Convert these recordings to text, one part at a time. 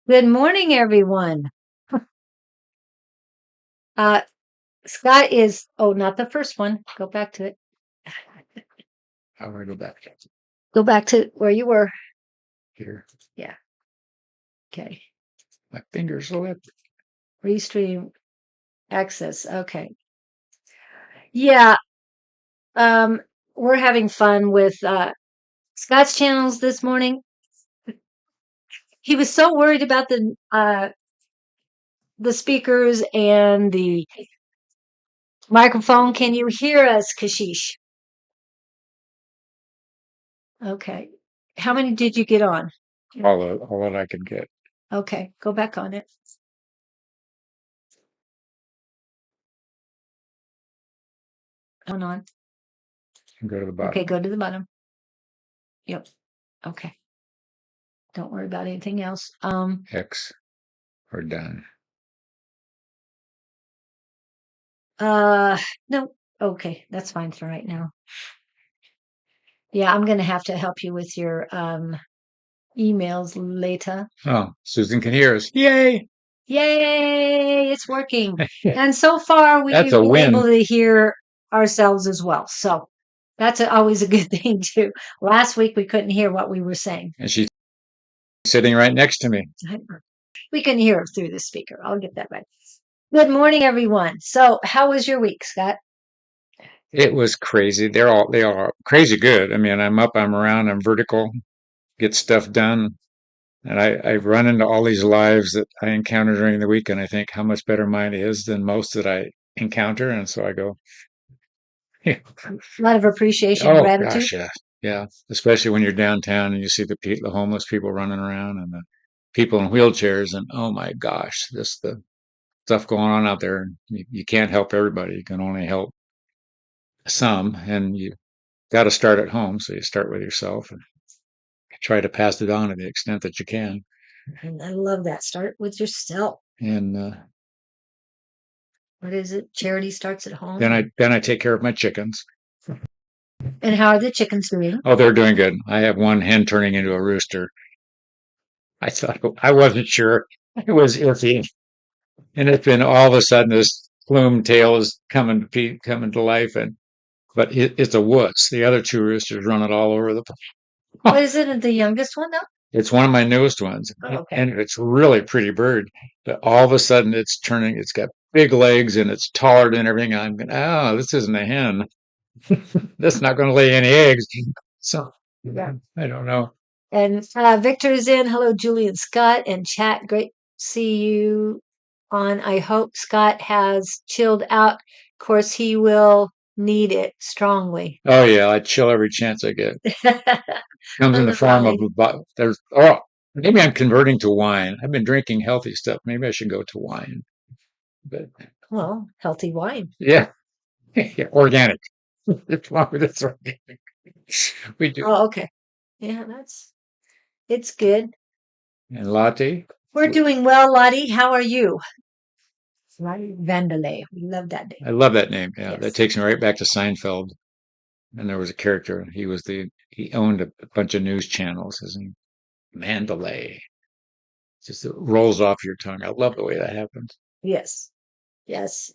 Good morning, everyone. Uh, Scott is, oh, not the first one. Go back to it. How do I go back Go back to where you were. here? Yeah. Okay. My fingers slipped. Restream access. Okay. Yeah. Um, we're having fun with Scott's channels this morning. He was so worried about the speakers and the microphone. Can you hear us, Kashish? Okay. How many did you get on? All that I could get. Okay, go back on it. Hold on. And go to the bottom. Okay, go to the bottom. Yep. Okay. Don't worry about anything else. X. We're done. No. Okay, that's fine for right now. Yeah, I'm gonna have to help you with your emails later. Oh, Susan can hear us. Yay! Yay, it's working. And so far we've That's a been able win. to hear ourselves as well. So that's always a good thing too. Last week we couldn't hear what we were saying. And she's sitting right next to me. We can hear it through the speaker. I'll get that right. Good morning, everyone. So how was your week, Scott? It was crazy. They all are crazy good. I mean, I'm up, I'm around, I'm vertical, get stuff done. And I run into all these lives that I encounter during the week, and I think how much better mine is than most that I encounter. And so I go, A lot of appreciation and oh gratitude. gosh, yeah, yeah. Especially when you're downtown and you see the homeless people running around and the people in wheelchairs, and oh my gosh, this the stuff going on out there. You can't help everybody. You can only help some, and you got to start at home. So you start with yourself and try to pass it on to the extent that you can. And I love that. Start with yourself. And What is it? Charity starts at home. then I take care of my chickens. And how are the chickens doing? Oh, they're doing good. I have one hen turning into a rooster. I wasn't sure. It was iffy. And it's been all of a sudden this plume tail is coming to life, and but it's a wuss. The other two roosters run it all over the What place. is it? The youngest one, though? It's one of my newest ones, Oh, okay. and it's a really pretty bird. But all of a sudden it's turning. It's got big legs and it's taller than everything. I'm going, oh, this isn't a hen. That's not going to lay any eggs. So yeah, I don't know. And Victor is in. Hello, Julie and Scott. And chat. Great to see you on. I hope Scott has chilled out. Of course, he will need it strongly. Oh yeah, I chill every chance I get. Comes in the form of Underlying. there's oh maybe I'm converting to wine. I've been drinking healthy stuff. Maybe I should go to wine. But Well, healthy wine. yeah, yeah, organic. It's wrong with it's organic. We do. Oh, okay. Yeah, it's good. And latte. We're doing well, Lottie. How are you? Lottie Vandelay. We love that I name. love that name. Yeah, that Yes. takes me right back to Seinfeld. And there was a character. He owned a bunch of news channels. His name Mandalay. Just it rolls off your tongue. I love the way that happens. Yes. Yes.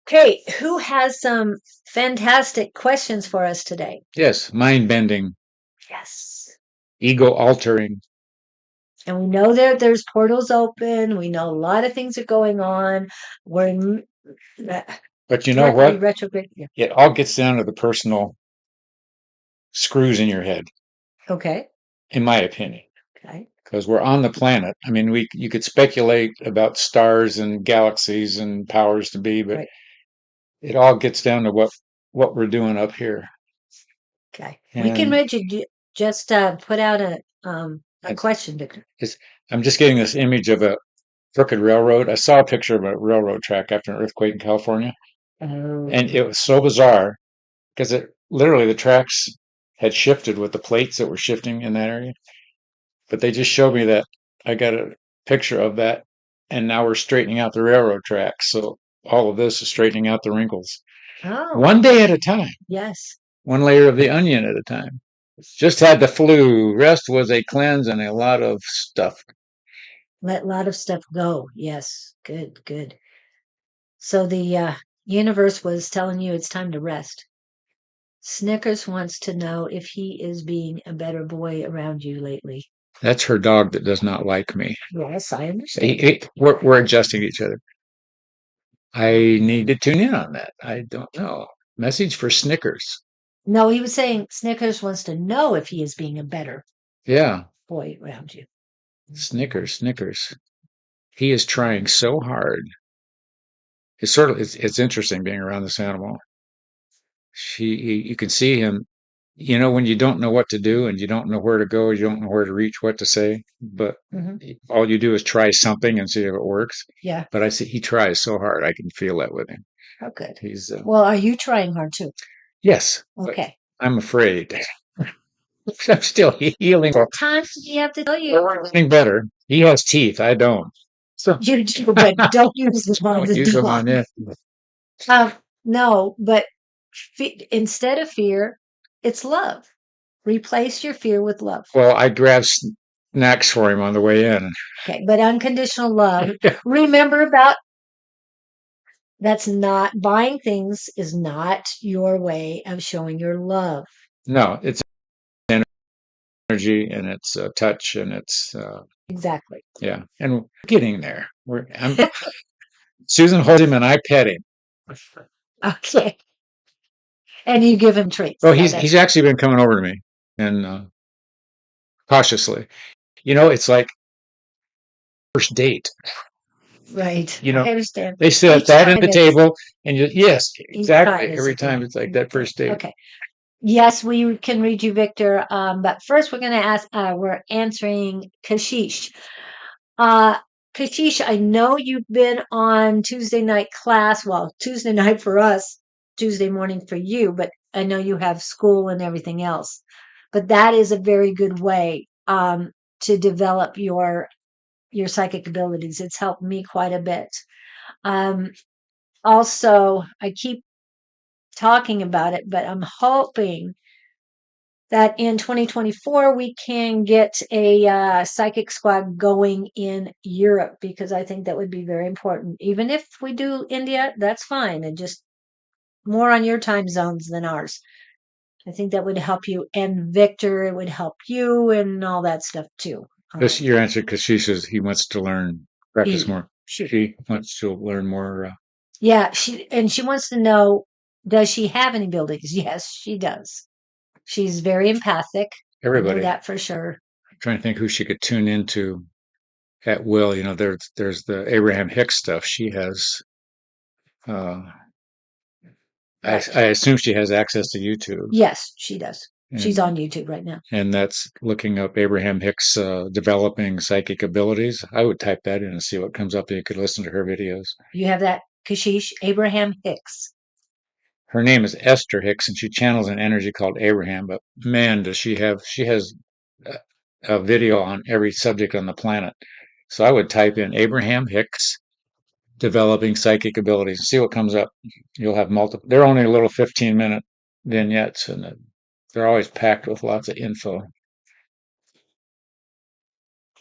Okay, who has some fantastic questions for us today? Yes, mind bending, Yes. ego altering. And we know there's portals open. We know a lot of things are going on. We're in But you know Mercury what? retrograde. Yeah. It all gets down to the personal screws in your head, Okay. in my opinion, Okay. because we're on the planet. I mean, you could speculate about stars and galaxies and powers to be, but Right. it all gets down to what we're doing up here. Okay. We can And just put out a question, Victor. it's, I'm just getting this image of a crooked railroad. I saw a picture of a railroad track after an earthquake in California, Oh. and it was so bizarre because it literally the tracks had shifted with the plates that were shifting in that area. But they just showed me that I got a picture of that, and now we're straightening out the railroad tracks. So all of this is straightening out the wrinkles. Oh. One day at a time, Yes. one layer of the onion at a time. Just had the flu. Rest was a cleanse and a lot of stuff. Let a lot of stuff go. Yes. Good, good. So the universe was telling you it's time to rest. Snickers wants to know if he is being a better boy around you lately. That's her dog that does not like me. Yes, I understand. We're adjusting each other. I need to tune in on that. I don't know. Message for Snickers. No, he was saying Snickers wants to know if he is being a better Yeah, boy around you. Snickers. He is trying so hard. It's interesting being around this animal. You can see him, when you don't know what to do and you don't know where to go, you don't know where to reach, what to say, but all you do is try something and see if it works. Yeah. But I see he tries so hard. I can feel that with him. Oh, good. He's Well, are you trying hard too? yes, but Okay. I'm afraid. I'm still healing. What times do you have to tell you? We're getting better. He has teeth. I don't. So You do, but don't use them on don't the use them dog. on it. No, but instead of fear, it's love. Replace your fear with love. Well, I grabbed snacks for him on the way in. Okay, but unconditional love. Remember about that's not buying things is not your way of showing your love. No, it's energy and it's touch and it's Exactly. yeah, and we're getting there. Susan holds him and I pet him. Okay. And you give him treats. Well, he's actually been coming over to me and cautiously. It's like first date. right. I I understand. they sit at that end of the table and yes, exactly. Every time it's like that first date. Okay. Yes, we can read you, Victor. But first we're going to we're answering Kashish. Kashish, I know you've been on Tuesday night class. Well, Tuesday night for us, Tuesday morning for you, but I know you have school and everything else. But that is a very good way to develop your psychic abilities. It's helped me quite a bit. Also, I keep talking about it, but I'm hoping that in 2024 we can get a psychic squad going in Europe because I think that would be very important. Even if we do India, that's fine, and just more on your time zones than ours. I think that would help you, and Victor, it would help you, and all that stuff too. That's your answer because she says he wants to practice more. She wants to learn more. Yeah, she wants to know, does she have any abilities? Yes, she does. She's very empathic. Everybody. I know that for sure. I'm trying to think who she could tune into at will. There's the Abraham Hicks stuff. She has. I assume she has access to YouTube. Yes, she does. She's on YouTube right now. And that's looking up Abraham Hicks developing psychic abilities. I would type that in and see what comes up. You could listen to her videos. You have that, Kashish, Abraham Hicks. Her name is Esther Hicks, and she channels an energy called Abraham. But man, does she has a video on every subject on the planet. So I would type in Abraham Hicks developing psychic abilities and see what comes up. You'll have multiple. They're only a little 15-minute vignettes, and they're always packed with lots of info.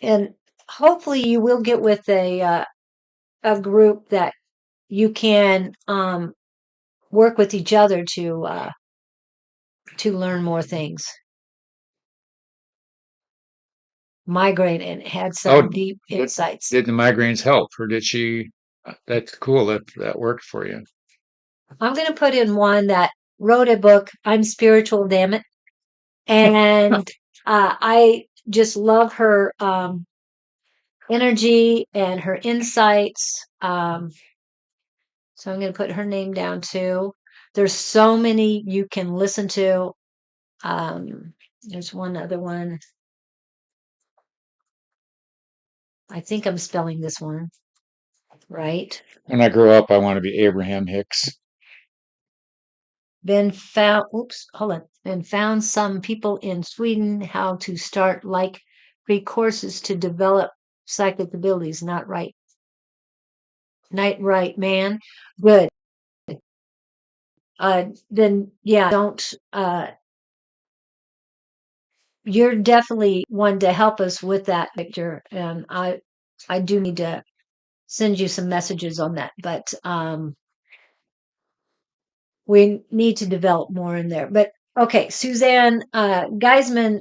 And hopefully you will get with a group that you can work with each other to learn more things. Migraine and had some deep insights. Did the migraines help, or did she? That's cool that worked for you. I'm going to put in one that wrote a book, I'm Spiritual, Damn It. And I just love her energy and her insights. So I'm going to put her name down too. There's so many you can listen to. There's one other one. I think I'm spelling this one right. When I grow up, I want to be Abraham Hicks. Then found some people in Sweden how to start like free courses to develop psychic abilities. Not right. Night right, man. Good. Then yeah, don't you're definitely one to help us with that, Victor. And I do need to send you some messages on that, but we need to develop more in there. But okay, Suzanne Geisman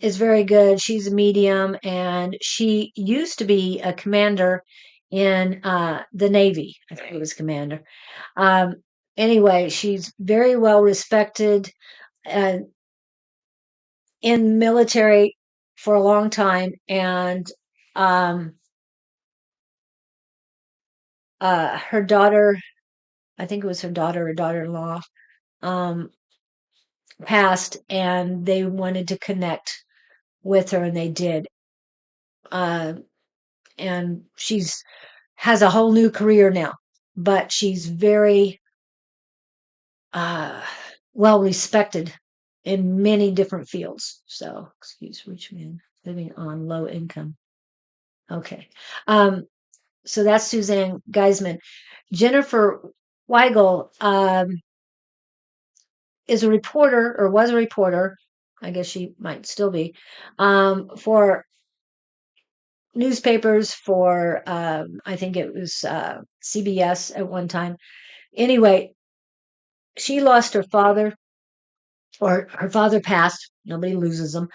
is very good. She's a medium, and she used to be a commander in the Navy. I think it was commander. Um, anyway, she's very well respected uh, in military for a long time, and um, her daughter, I think it was her daughter or daughter-in-law, um, passed, and they wanted to connect with her, and they did. Uh, and she's has a whole new career now, but she's very uh, well respected in many different fields. So, excuse rich man living on low income. Okay. So that's Suzanne Geisman. Jennifer Weigel is a reporter, or was a reporter. I guess she might still be, for newspapers, for I think it was CBS at one time. Anyway, she lost her father, or her father passed. Nobody loses them,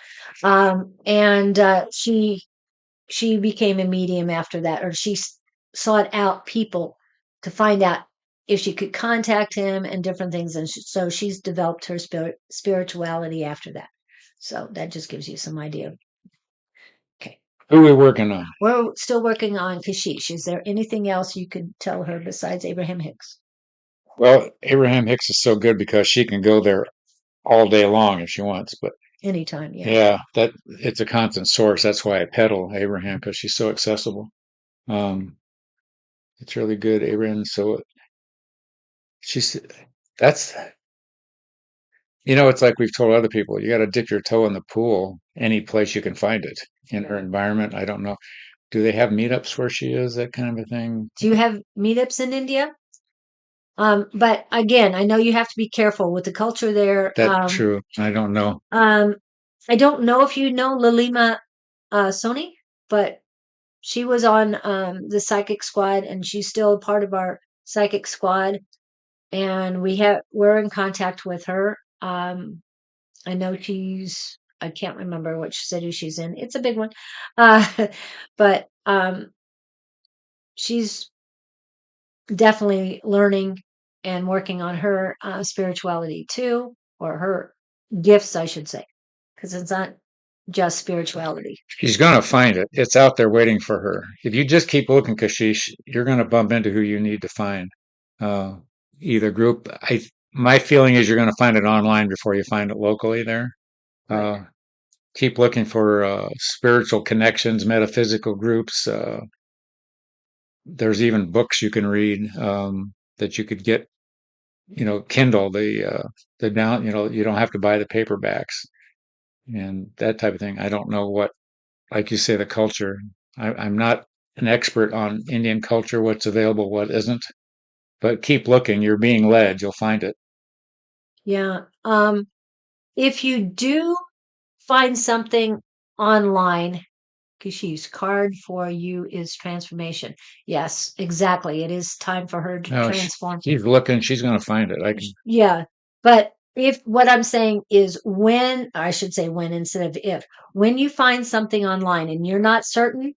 and she became a medium after that, or she sought out people to find out if she could contact him and different things, and so she's developed her spirituality after that. So that just gives you some idea. Okay. Who are we working on? We're still working on Kashish. Is there anything else you could tell her besides Abraham Hicks? Well, Abraham Hicks is so good because she can go there all day long if she wants. But Anytime, yeah. yeah, that it's a constant source. That's why I peddle Abraham because she's so accessible. Um, it's really good, Abraham. So she's that's it's like we've told other people, you got to dip your toe in the pool any place you can find it in her environment. I don't know. Do they have meetups where she is, that kind of a thing? Do you have meetups in India? But again, I know you have to be careful with the culture there. That's true. I don't know. Um, I don't know if you know Lalima Soni, but she was on the psychic squad, and she's still a part of our psychic squad. And we're in contact with her. I know I can't remember which city she's in. It's a big one. Uh, but she's definitely learning and working on her spirituality too, or her gifts, I should say, because it's not just spirituality. She's going to find it. It's out there waiting for her. If you just keep looking, Kashish, you're going to bump into who you need to find. Uh, either group. My feeling is you're going to find it online before you find it locally there. Right. Keep looking for spiritual connections, metaphysical groups. There's even books you can read that you could get, Kindle, the down, you don't have to buy the paperbacks and that type of thing. I don't know what, like you say, the culture. I'm not an expert on Indian culture, what's available, what isn't, but keep looking. You're being led. You'll find it. Yeah. If you do find something online, Kishi's card for you is transformation. Yes, exactly. It is time for her to No, transform. she's looking. She's going to find it. I can. Yeah. But if what I'm saying is when, I should say when instead of if, when you find something online and you're not certain,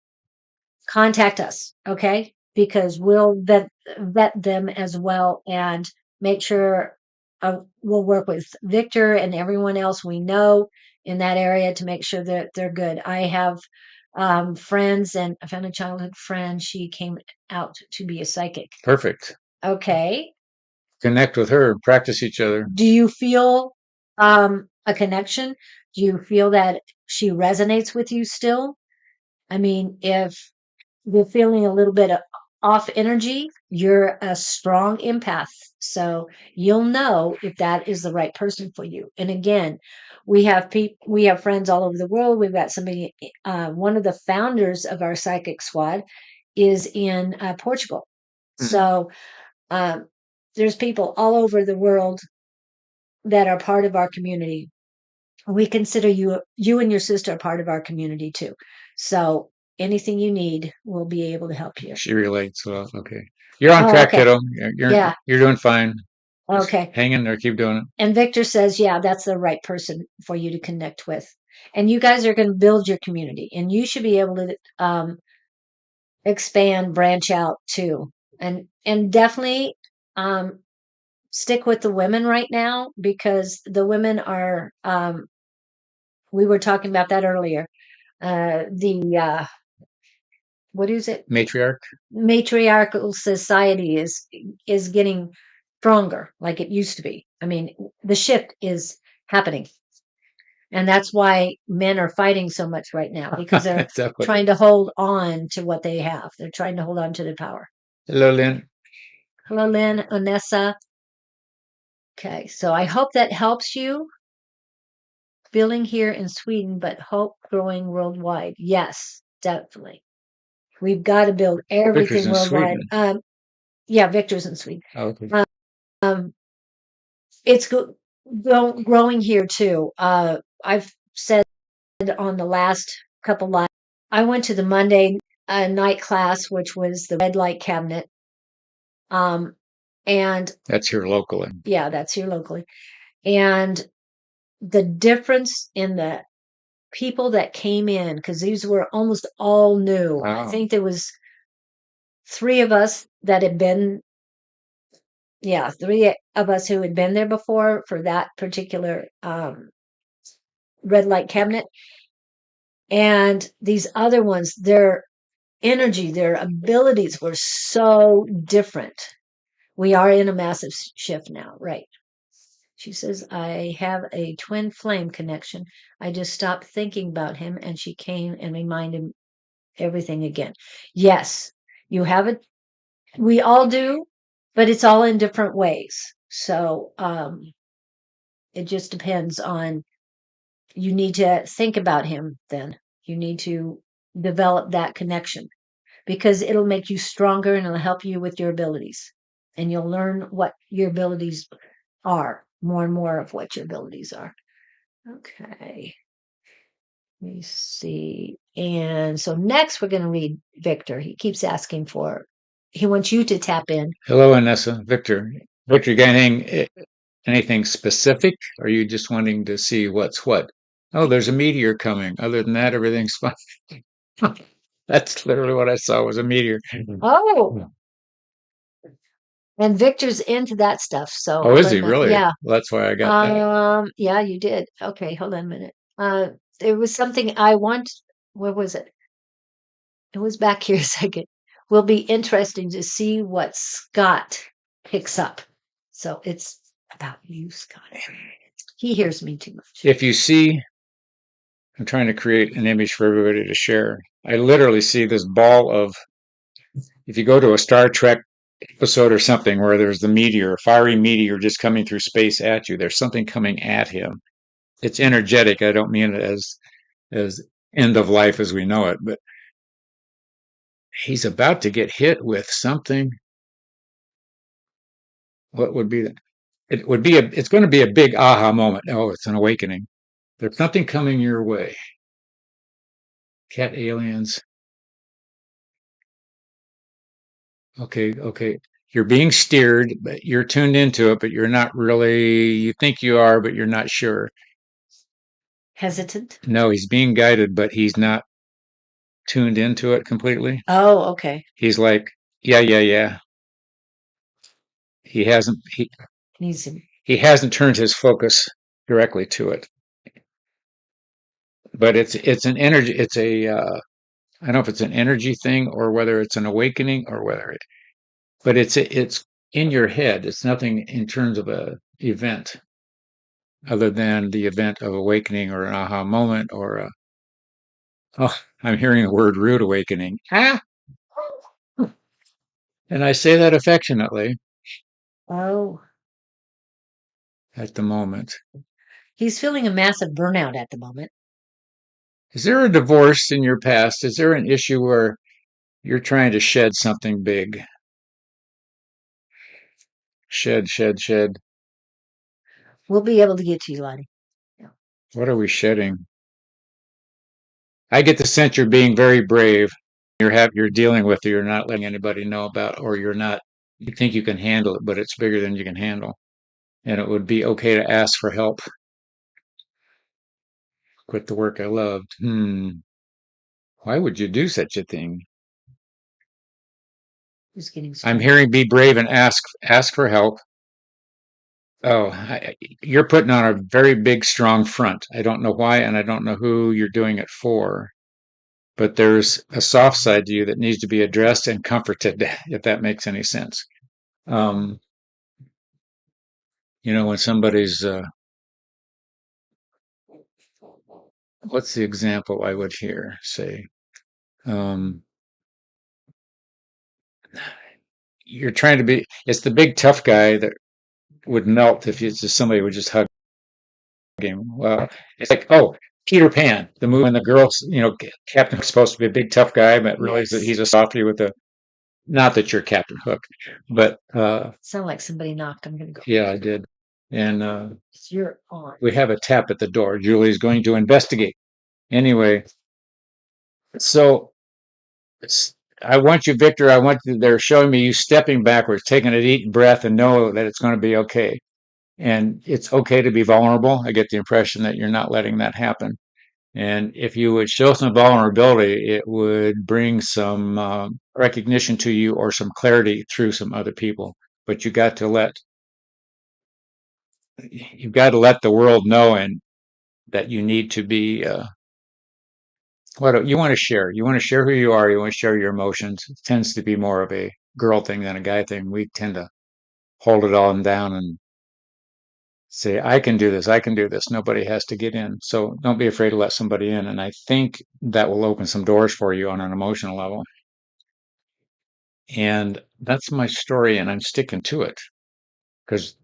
contact us, okay? Because we'll vet them as well, and make sure we'll work with Victor and everyone else we know in that area to make sure that they're good. I have friends, and I found a childhood friend. She came out to be a psychic. Perfect. Okay. Connect with her. Practice each other. Do you feel a connection? Do you feel that she resonates with you still? I mean, if you're feeling a little bit off energy, you're a strong empath. So you'll know if that is the right person for you. And again, we have friends all over the world. We've got somebody, one of the founders of our psychic squad is in Portugal. So um, there's people all over the world that are part of our community. We consider you and your sister a part of our community too. So anything you need, we'll be able to help you. She relates. Well, okay. You're on Oh, track, okay. kiddo. You're Yeah. you're doing fine. Just Okay. hang in there. Keep doing it. And Victor says, yeah, that's the right person for you to connect with. And you guys are going to build your community, and you should be able to expand, branch out too. And definitely stick with the women right now, because the women are we were talking about that earlier. The what is it? Matriarch. Matriarchal society is getting stronger like it used to be. I mean, the shift is happening. And that's why men are fighting so much right now, because they're Exactly. trying to hold on to what they have. They're trying to hold on to their power. Hello, Lynn. Hello, Lynn, Onessa. Okay, so I hope that helps you. Feeling here in Sweden, but hope growing worldwide. Yes, definitely. We've got to build Victor's everything in worldwide. Sweden. Yeah, Victor's in Sweden. Oh, okay. Um, it's growing here too. I've said on the last couple lives, I went to the Monday night class, which was the red light cabinet. And That's here locally. yeah, that's here locally. And the difference in the people that came in, because these were almost all new. I Wow. think there was three of us that had been, yeah, three of us who had been there before for that particular red light cabinet. And these other ones, their energy, their abilities were so different. We are in a massive shift now, right? She says, I have a twin flame connection. I just stopped thinking about him, and she came and reminded everything again. Yes, you have it. We all do, but it's all in different ways. So it just depends on, you need to think about him then. You need to develop that connection, because it'll make you stronger and it'll help you with your abilities. And you'll learn what your abilities are, more and more of what your abilities are. Okay. Let me see. And so next we're going to read Victor. He keeps asking he wants you to tap in. Hello, Anessa. Victor. Victor, you got anything specific? Or are you just wanting to see what's what? Oh, there's a meteor coming. Other than that, everything's fine. That's literally what I saw was a meteor. Oh, and Victor's into that stuff. So Oh, is he really? yeah. Well, that's why I got that. Yeah, you did. Okay, hold on a minute. There was something I want. Where was it? It was back here a second. Will be interesting to see what Scott picks up. So it's about you, Scott. He hears me too much. If you see, I'm trying to create an image for everybody to share. I literally see this ball of, if you go to a Star Trek episode or something where there's the meteor, a fiery meteor just coming through space at you, there's something coming at him. It's energetic. I don't mean it as end of life as we know it, but he's about to get hit with something. What would be that? It would be it's going to be a big aha moment. Oh, it's an awakening. There's something coming your way. Cat aliens. Okay. You're being steered, but you're tuned into it, but you're not really, you think you are, but you're not sure. Hesitant? No, he's being guided, but he's not tuned into it completely. Oh, okay. He's like, yeah. He hasn't He's he hasn't turned his focus directly to it. But it's an energy. It's a I don't know if it's an energy thing or whether it's an awakening or whether it. But it's in your head. It's nothing in terms of a event other than the event of awakening or an aha moment or a. Oh, I'm hearing the word rude awakening. Ah, and I say that affectionately oh, at the moment. he's feeling a massive burnout at the moment. Is there a divorce in your past? Is there an issue where you're trying to shed something big? Shed. We'll be able to get to you, Lottie. Yeah. What are we shedding? I get the sense you're being very brave. You're dealing with it. You're not letting anybody know about, or you're not. You think you can handle it, but it's bigger than you can handle, and it would be okay to ask for help. Quit the work I loved. Why would you do such a thing? Just getting I'm started. hearing be brave and ask for help. Oh, you're putting on a very big, strong front. I don't know why, and I don't know who you're doing it for. But there's a soft side to you that needs to be addressed and comforted, if that makes any sense. Um, when somebody's, what's the example I would hear say? Um, you're trying to be, it's the big tough guy that would melt if it's just somebody would just hug him. Well, it's like, oh, Peter Pan, the movie when the girls, Captain Hook's supposed to be a big tough guy, but realize that Yes. he's a softie with a, not that you're Captain Hook, but Sound like somebody knocked. I'm gonna go. yeah, I did. And You're on. we have a tap at the door. Julie's going to investigate. Anyway, so I want you, Victor. They're showing me you stepping backwards, taking a deep breath, and know that it's going to be okay. And it's okay to be vulnerable. I get the impression that you're not letting that happen. And if you would show some vulnerability, it would bring some recognition to you or some clarity through some other people. But you've got to let the world know and that you need to be. What you want to share? You want to share who you are. You want to share your emotions. It tends to be more of a girl thing than a guy thing. We tend to hold it all down and say, I can do this. I can do this. Nobody has to get in. So don't be afraid to let somebody in. And I think that will open some doors for you on an emotional level. And that's my story. And I'm sticking to it because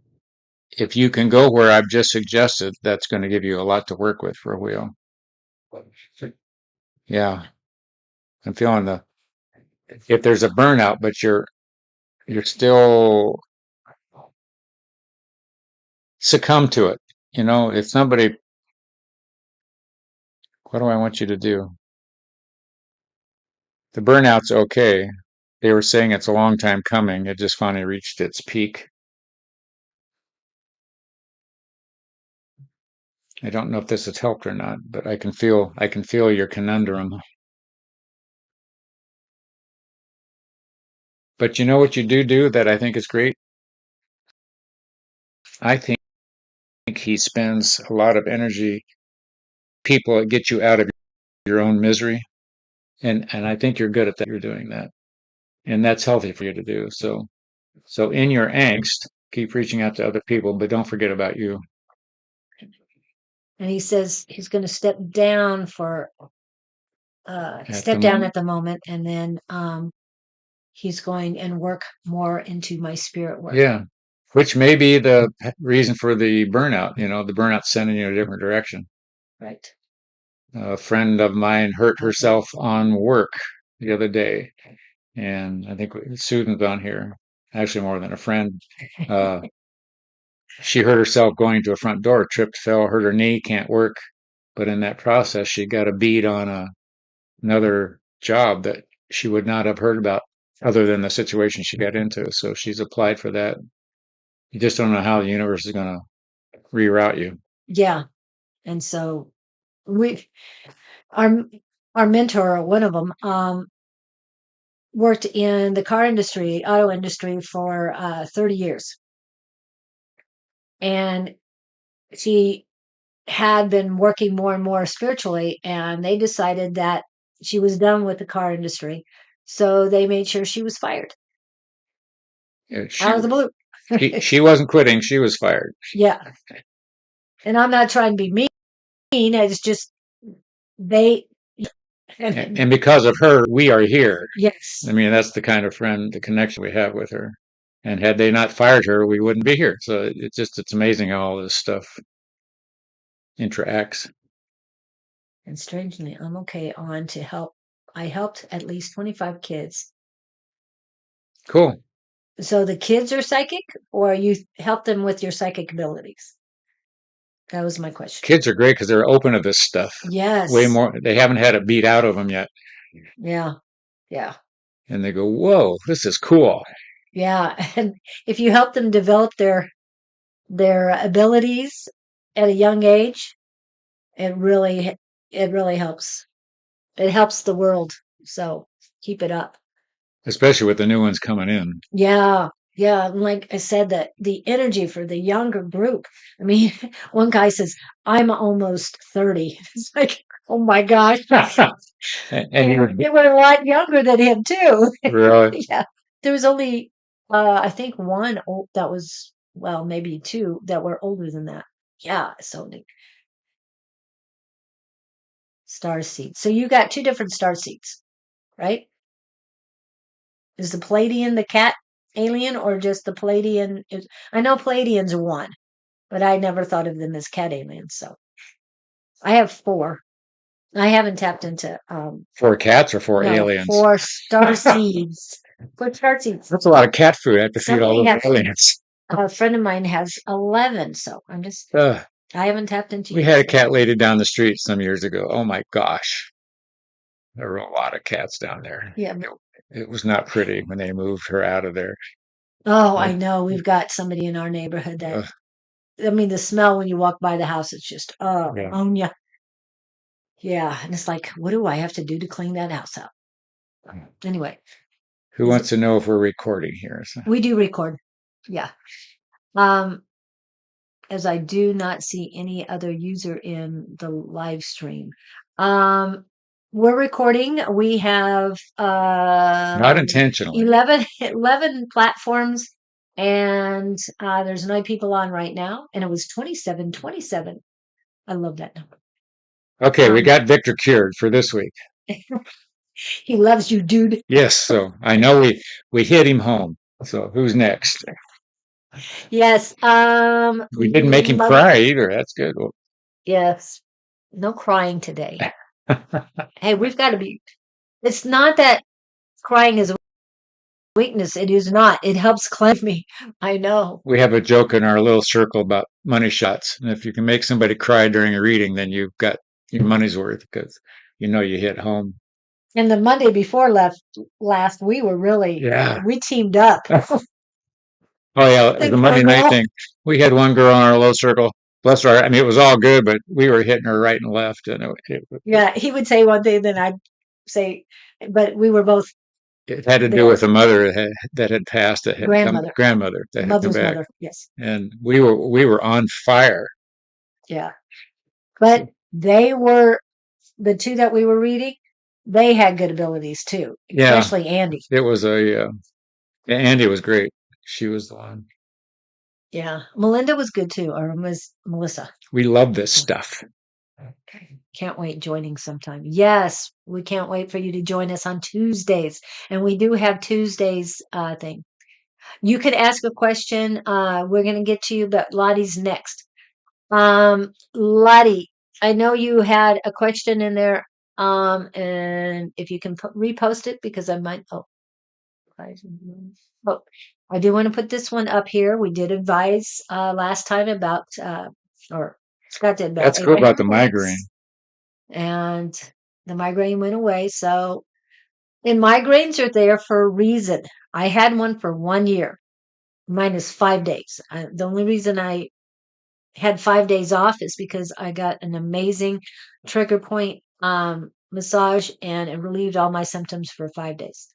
if you can go where I've just suggested, that's going to give you a lot to work with for a wheel. Yeah. I'm feeling if there's a burnout, but you're still succumb to it. If somebody, what do I want you to do? The burnout's okay. They were saying it's a long time coming. It just finally reached its peak. I don't know if this has helped or not, but I can feel your conundrum. But you know what you do that I think is great? I think he spends a lot of energy people that get you out of your own misery. And I think you're good at that. You're doing that. And that's healthy for you to do. So in your angst, keep reaching out to other people, but don't forget about you. And he says he's going to step down At the step down moment. at the moment, and then he's going and work more into my spirit work. Yeah. Which may be the reason for the burnout. The burnout sending you in a different direction. Right. A friend of mine hurt herself on work the other day. And I think Susan's on here, actually more than a friend. Uh, she hurt herself going to a front door, tripped, fell, hurt her knee, can't work. But in that process, she got a bead on another job that she would not have heard about other than the situation she got into. So she's applied for that. You just don't know how the universe is going to reroute you. Yeah. And so we, our, our mentor, one of them, worked in the car industry, auto industry for 30 years. And she had been working more and more spiritually, and they decided that she was done with the car industry. So they made sure she was fired She out of the blue. she wasn't quitting; she was fired. Yeah. And I'm not trying to be mean. It's just they. And because of her, we are here. Yes. I mean, that's the kind of friend, the connection we have with her. And had they not fired her, we wouldn't be here. So it's amazing how all this stuff interacts. And strangely, I'm okay on to help. I helped at least 25 kids. Cool. So the kids are psychic, or you help them with your psychic abilities? That was my question. Kids are great because they're open to this stuff. Yes. Way more. They haven't had it beat out of them yet. Yeah. Yeah. And they go, whoa, this is cool. Yeah. And if you help them develop their abilities at a young age, it really helps. It helps the world. So keep it up. Especially with the new ones coming in. Yeah. Yeah. And like I said, that the energy for the younger group. I mean, one guy says, I'm almost 30. It's like, oh my gosh. And They were a lot younger than him too. really, Yeah. There was only I think one that was, well, maybe two that were older than that. Yeah, so star seeds. So you got two different star seeds, right? Is the Palladian the cat alien or just the Palladian I know Palladians are one, but I never thought of them as cat aliens, so I have four. I haven't tapped into 4 cats or 4 aliens? four star seeds. Four star seeds. That's a lot of cat food. I have to feed all Somebody those has aliens. a friend of mine has 11, so I haven't tapped into We you. had a cat lady down the street some years ago. Oh my gosh. There were a lot of cats down there. Yeah. It was not pretty when they moved her out of there. Oh, I know. We've got somebody in our neighborhood that, Uh, I mean, the smell when you walk by the house, it's just, oh, yeah. ammonia. Yeah. And it's like, what do I have to do to clean that house out? Anyway, Who wants to know if we're recording here? So, we do record. Yeah. Um, as I do not see any other user in the live stream. We're recording. We have not intentionally. 11 platforms, and there's 9 people on right now, and it was 2727. I love that number. Okay, we got Victor cured for this week. He loves you, dude. Yes, so I know we hit him home. So who's next? Yes. We didn't make him cry either. That's good. Yes. No crying today. Hey, we've got to be. It's not that crying is a weakness. It is not. It helps cleanse me. I know. We have a joke in our little circle about money shots. And if you can make somebody cry during a reading, then you've got your money's worth because you hit home. And the Monday before last, we were really, we teamed up. Oh yeah, the Monday night thing. We had one girl in our little circle. Bless her. I mean, it was all good, but we were hitting her right and left, and yeah, he would say one thing, then I'd say, but we were both. It had to do with a mother that had passed. That had grandmother that had come back. Mother, yes. And we were on fire. Yeah, but they were the two that we were reading. They had good abilities too, especially Andy. It was Andy was great. She was the one. Yeah, Melinda was good too, or was Melissa. We love this stuff. Can't wait joining sometime. Yes, we can't wait for you to join us on Tuesdays. And we do have Tuesdays thing. You could ask a question. We're going to get to you, but Lottie's next. Lottie, I know you had a question in there. And if you can repost it because I might. Oh, I do want to put this one up here. We did advise last time about, or Scott did about. That's cool about the migraine. And the migraine went away. So, and migraines are there for a reason. I had one for 1 year. Mine is 5 days. The only reason I had 5 days off is because I got an amazing trigger point massage, and it relieved all my symptoms for 5 days.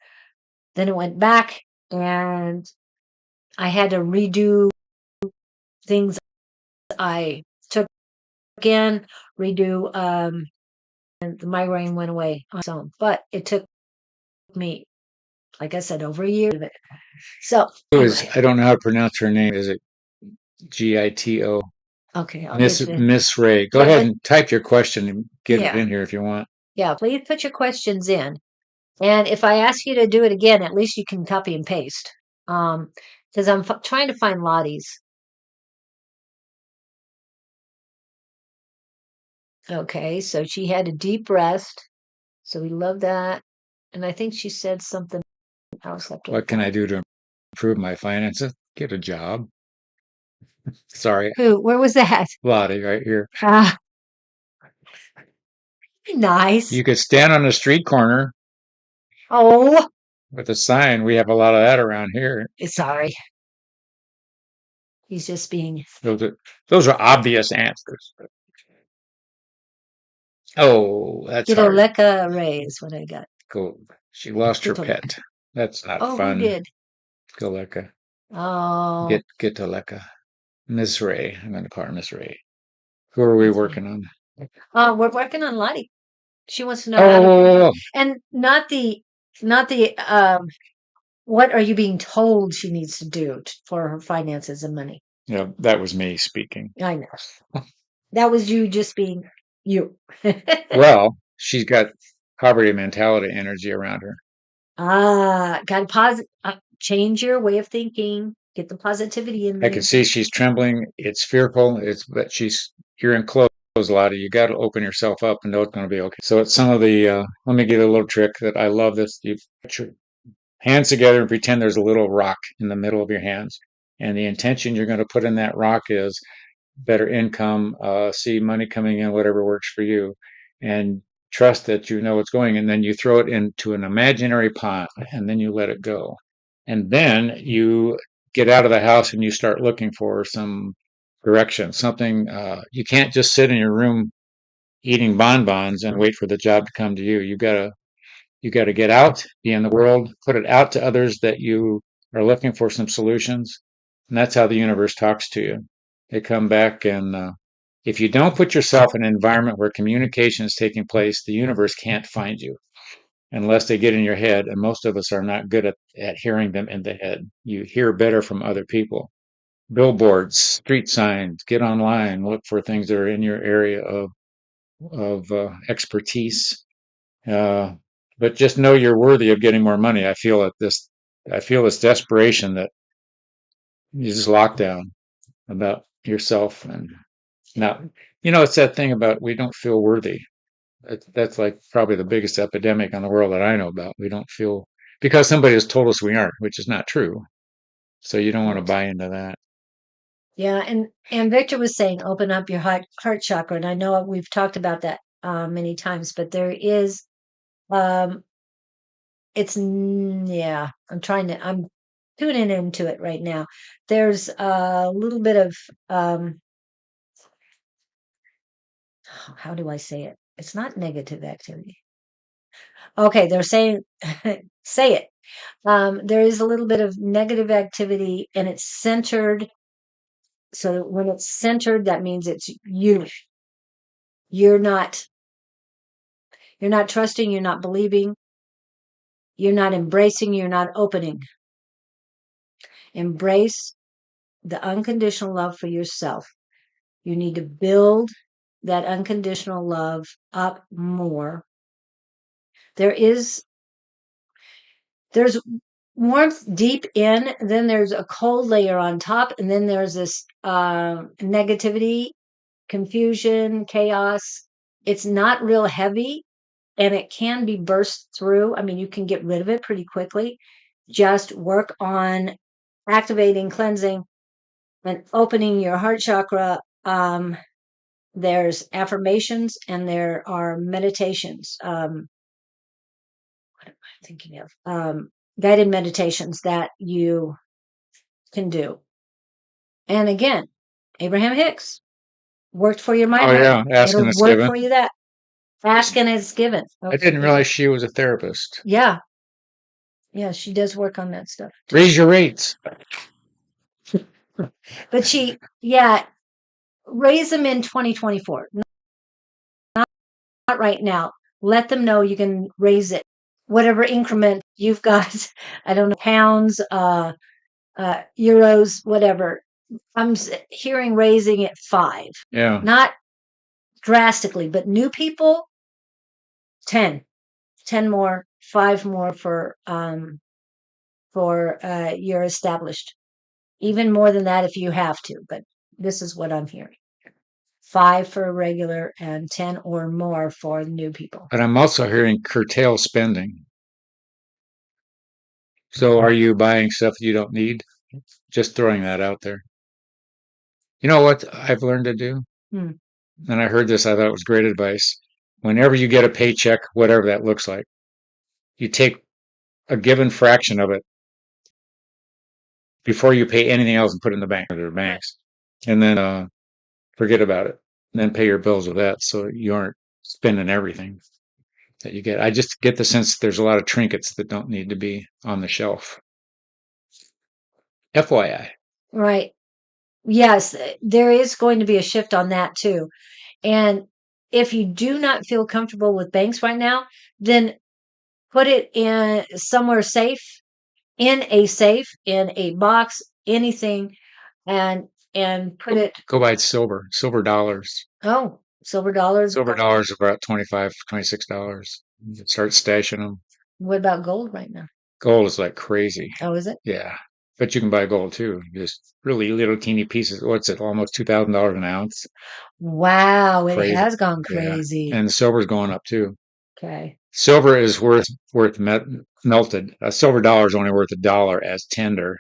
Then it went back, and I had to redo things I took again, redo, and the migraine went away on its own. But it took me, like I said, over a year of it. So anyway. I don't know how to pronounce her name. Is it Gito? Okay, Miss Ray. Go ahead and type your question and get it in here if you want. Yeah, please put your questions in. And if I ask you to do it again, at least you can copy and paste. Because I'm trying to find Lottie's. Okay, so she had a deep rest. So we love that. And I think she said something else after. What can I do to improve my finances? Get a job. Sorry, Who? Where was that? Lottie, right here. Ah, nice. You could stand on a street corner Oh, with a sign. We have a lot of that around here. sorry. He's just being Those are those are obvious answers. Oh, that's hard. Kitoleka raise what I got. Go. She lost her Kitoleka. pet. That's not Oh, who fun. did? Goleka. Oh, Get to Leka. Miss Ray. I'm going to call her Miss Ray. Who are we that's me. working on? We're working on Lottie. She wants to know how to, Oh, and not the what are you being told she needs to do for her finances and money? yeah, that was me speaking. I know. That was you just being you. Well, she's got poverty mentality energy around her. Got to change your way of thinking. Get the positivity in I can there. see she's trembling. It's fearful. It's but you're enclosed, Lottie. You got to open yourself up and know it's going to be okay. So it's some of the. Let me give you a little trick that I love. This you put your hands together and pretend there's a little rock in the middle of your hands, and the intention you're going to put in that rock is better income, see money coming in, whatever works for you, and trust that you know what's going. And then you throw it into an imaginary pond, and then you let it go. And then you get out of the house and you start looking for some direction, something. You can't just sit in your room eating bonbons and wait for the job to come to you. You got to get out, be in the world, put it out to others that you are looking for some solutions. And that's how the universe talks to you. They come back, and if you don't put yourself in an environment where communication is taking place, the universe can't find you unless they get in your head. And most of us are not good at hearing them in the head. You hear better from other people. Billboards, street signs, get online, look for things that are in your area of expertise, uh, but just know you're worthy of getting more money. I feel this desperation that you just lock down about yourself and not, it's that thing about we don't feel worthy. That's like probably the biggest epidemic in the world that I know about. We don't feel because somebody has told us we aren't, which is not true. So you don't want to Right. buy into that. Yeah, and Victor was saying open up your heart chakra, and I know we've talked about that many times, but there is um yeah, I'm tuning into it right now. There's a little bit of how do I say it? It's not negative activity. Okay, they're saying say it. There is a little bit of negative activity and it's centered. So when it's centered, that means it's you. You're not you're not trusting, you're not believing, you're not embracing, you're not opening. Embrace the unconditional love for yourself. You need to build that unconditional love up more. There's warmth deep in, then there's a cold layer on top, and then there's this negativity, confusion, chaos. It's not real heavy and it can be burst through. I mean, you can get rid of it pretty quickly. Just work on activating, cleansing, and opening your heart chakra. There's affirmations and there are meditations. What am I thinking of? Guided meditations that you can do. And again, Abraham Hicks worked for your Oh mind map. yeah, asking It'll is work given. for you that. Ask and it's given. I didn't realize she was a therapist. Yeah. Yeah. She does work on that stuff too. Raise your rates. But yeah, raise them in 2024. Not right now. Let them know you can raise it. Whatever increment you've got, I don't know, pounds, euros, whatever. I'm hearing raising it 5. Yeah. Not drastically, but new people, 10. 10 more, 5 more for you're established. Even more than that if you have to, but this is what I'm hearing. 5 for regular and 10 or more for new people. But I'm also hearing curtail spending. So are you buying stuff you don't need? Just throwing that out there. You know what I've learned to do? Hmm. And I heard this, I thought it was great advice. Whenever you get a paycheck, whatever that looks like, you take a given fraction of it before you pay anything else and put it in the bank or their banks. And then forget about it. And then pay your bills with that so you aren't spending everything that you get. I just get the sense there's a lot of trinkets that don't need to be on the shelf. FYI. Right. Yes, there is going to be a shift on that too. And if you do not feel comfortable with banks right now, then put it in somewhere safe, in a safe, in a box, anything, and put it. Go buy silver dollars. Oh, silver dollars. Silver dollars are about $25, $26. You start stashing them. What about gold right now? Gold is like crazy. Oh, is it? Yeah. But you can buy gold too. Just really little teeny pieces. What's it? Almost $2,000 an ounce. Wow, it Crazy. has gone Yeah. crazy. And silver's going up too. Okay. Silver is worth melted. A silver dollar is only worth $1 as tender,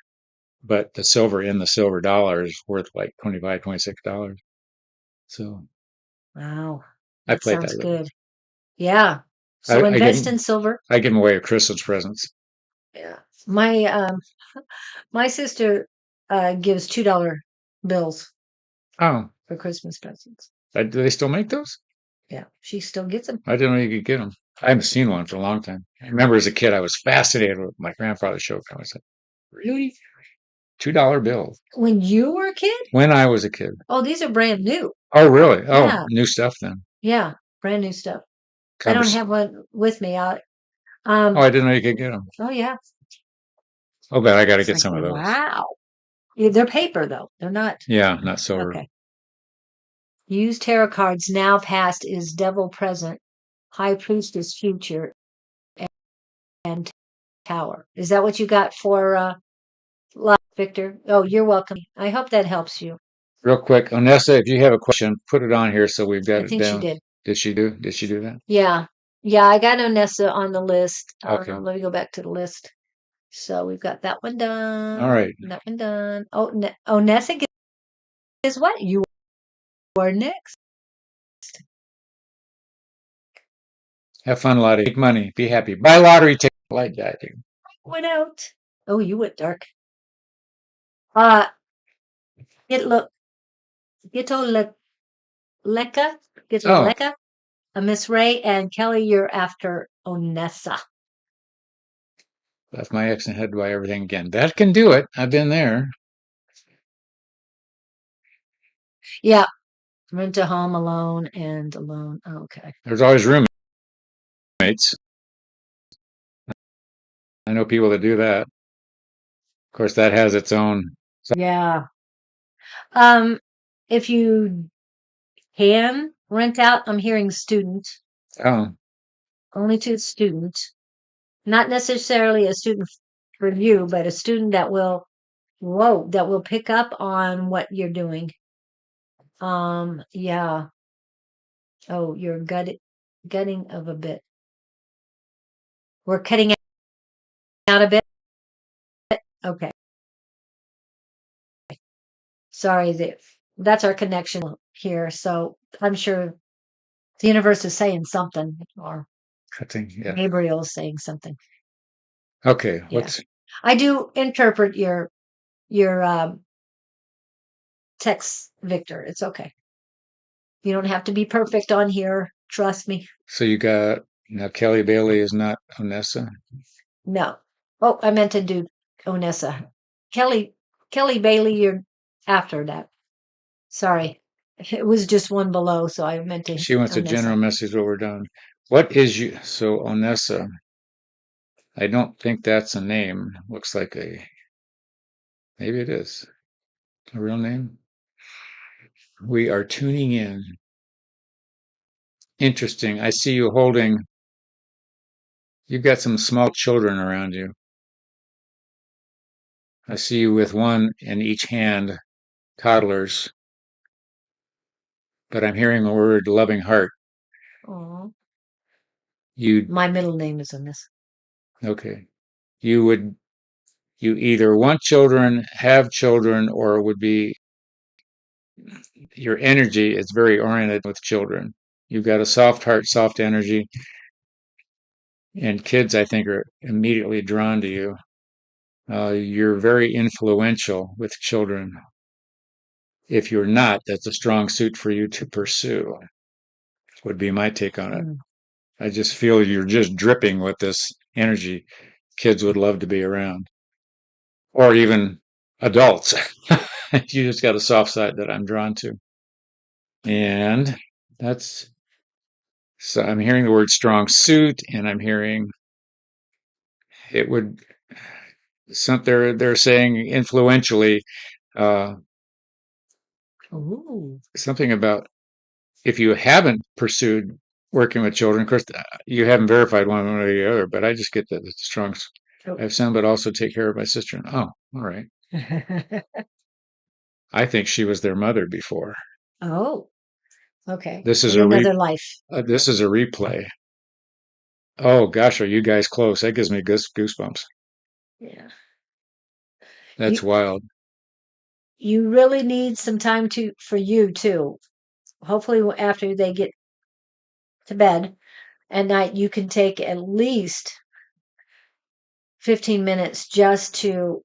but the silver in the silver dollar is worth like $25, $26. So Wow. I That played that sounds little. good. Yeah. So I give invest in silver. I give them away as Christmas presents. Yeah. My sister gives $2 bills Oh, for Christmas presents. do they still make those? Yeah, she still gets them. I didn't know you could get them. I haven't seen one for a long time. I remember as a kid, I was fascinated with my grandfather's show. I was like, really? $2 bills. When you were a kid? When I was a kid. Oh, these are brand new. Oh, really? Oh, Yeah. new stuff then. Yeah, brand new stuff. I don't Convers have one with me. Oh, I didn't know you could get them. Oh yeah. Oh, but I got to It's get like, some of those. wow. Yeah, they're paper though. They're not. Yeah, not silver. Okay. Use tarot cards. Now past is devil present. High priest is future and tower. Is that what you got for live, Victor? Oh, you're welcome. I hope that helps you. Real quick, Onessa, if you have a question, put it on here so we've got I it think she down. did. Did she do? Did she do that? Yeah. Yeah, I got Onessa on the list. Okay. Let me go back to the list. So we've got that one done. All right. That one done. Oh, Onessa is what? You are next. Have fun, Lottie. Make money. Be happy. Buy lottery ticket. Like that. Went out. Oh, you went dark. Uh, it look. Gito Leka. Gito Oh, Leka. Miss Ray and Kelly, you're after Onessa. left my ex and had to buy everything again. That can do it. I've been there. Yeah. Rent a home alone and alone. Okay. There's always roommates. I know people that do that. Of course, that has its own. Yeah. Um, if you can rent out, I'm hearing student, Oh, only to student, not necessarily a student for you, but a student that will, whoa, that will pick up on what you're doing. Yeah. Oh, you're gutting of a bit. We're cutting out a bit. Okay. Sorry, that's our connection here. So I'm sure the universe is saying something, or cutting. Yeah. Gabriel is saying something. Okay. Yeah. I do interpret your text, Victor. It's okay. You don't have to be perfect on here. Trust me. So you got now Kelly Bailey is not Onessa. No. Oh, I meant to do Onessa. Kelly Bailey, you're after that. Sorry. It was just one below, so I meant to She wants a Onessa. general message what we're done. What is you? So Onessa. I don't think that's a name. Looks like a. Maybe it is a real name. We are tuning in. Interesting. I see you holding. You've got some small children around you. I see you with one in each hand, toddlers. But I'm hearing the word loving heart. Aw. You My middle name is on this. okay? You either want children, have children, or would be your energy is very oriented with children. You've got a soft heart, soft energy, and kids, I think, are immediately drawn to you. You're very influential with children. If you're not, that's a strong suit for you to pursue, would be my take on it. Mm. I just feel you're just dripping with this energy. Kids would love to be around, or even adults. You just got a soft side that I'm drawn to. And that's so I'm hearing the word strong suit, and I'm hearing it would something they're saying influentially uh, Ooh. something about if you haven't pursued working with children. Of course, you haven't verified one way or the other, but I just get that it's strong. Oh. I have son, but also take care of my sister. Oh, all right. I think she was their mother before. Oh, okay. This is In another life. this is a replay. Oh gosh, are you guys close? That gives me goosebumps. Yeah. That's You wild. you really need some time for you too. Hopefully after they get to bed at night, you can take at least 15 minutes just to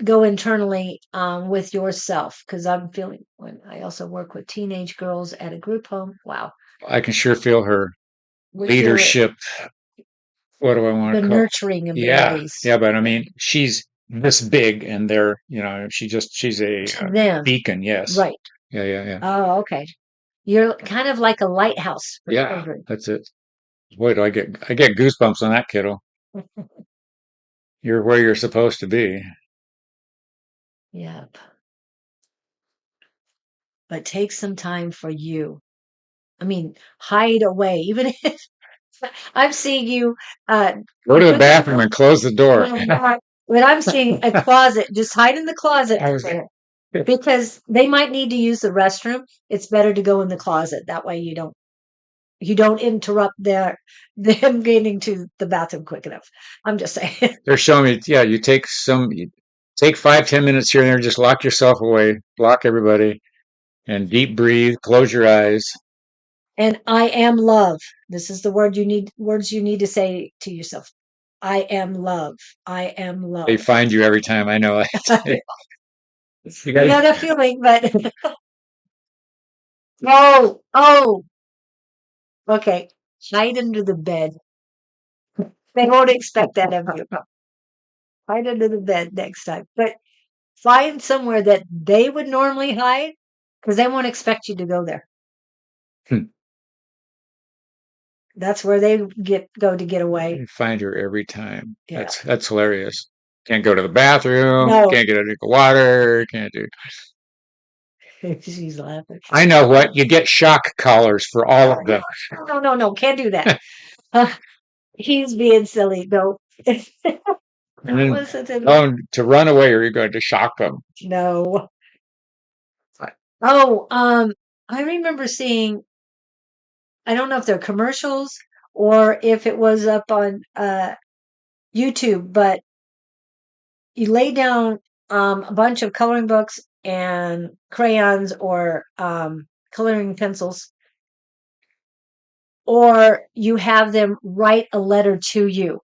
go internally with yourself. Because I'm feeling when I also work with teenage girls at a group home. Wow. I can sure feel her We feel it, leadership. What do I want the to call? nurturing Yeah, abilities. yeah, but I Yeah. mean, she's this big, and they're, she's a To them. beacon. Yes. Right. Yeah, yeah, yeah, Oh, okay. You're kind of like a lighthouse for yeah. children. That's it. Boy, do I get goosebumps on that kiddo. You're where you're supposed to be. Yep. But take some time for you. I mean, hide away. Even if I'm seeing you Go to the put bathroom and close the door. when I'm seeing a closet, just hide in the closet I was, because they might need to use the restroom. It's better to go in the closet. That way you don't interrupt them getting to the bathroom quick enough. I'm just saying. they're showing me, yeah, you take 5, 10 minutes here and there, just lock yourself away, block everybody, and deep breathe, close your eyes. And I am love. This is the words you need to say to yourself. I am love. I am They love. find you every time. I know. I You got gotta, a feeling, but oh, okay. Hide under the bed. They won't expect that of you. Hide under the bed next time. But find somewhere that they would normally hide because they won't expect you to go there. That's where they go to get away. they find her every time. Yeah. That's hilarious. Can't go to the bathroom. No, Can't get a drink of water. Can't do. she's laughing. I know what you get shock collars for all of them. No, can't do that. Uh, he's being silly. No. And then Listen to me. oh, to run away, or you're going to shock them. No. Oh, I remember seeing, I don't know if they're commercials or if it was up on YouTube, but you lay down a bunch of coloring books and crayons or coloring pencils, or you have them write a letter to you.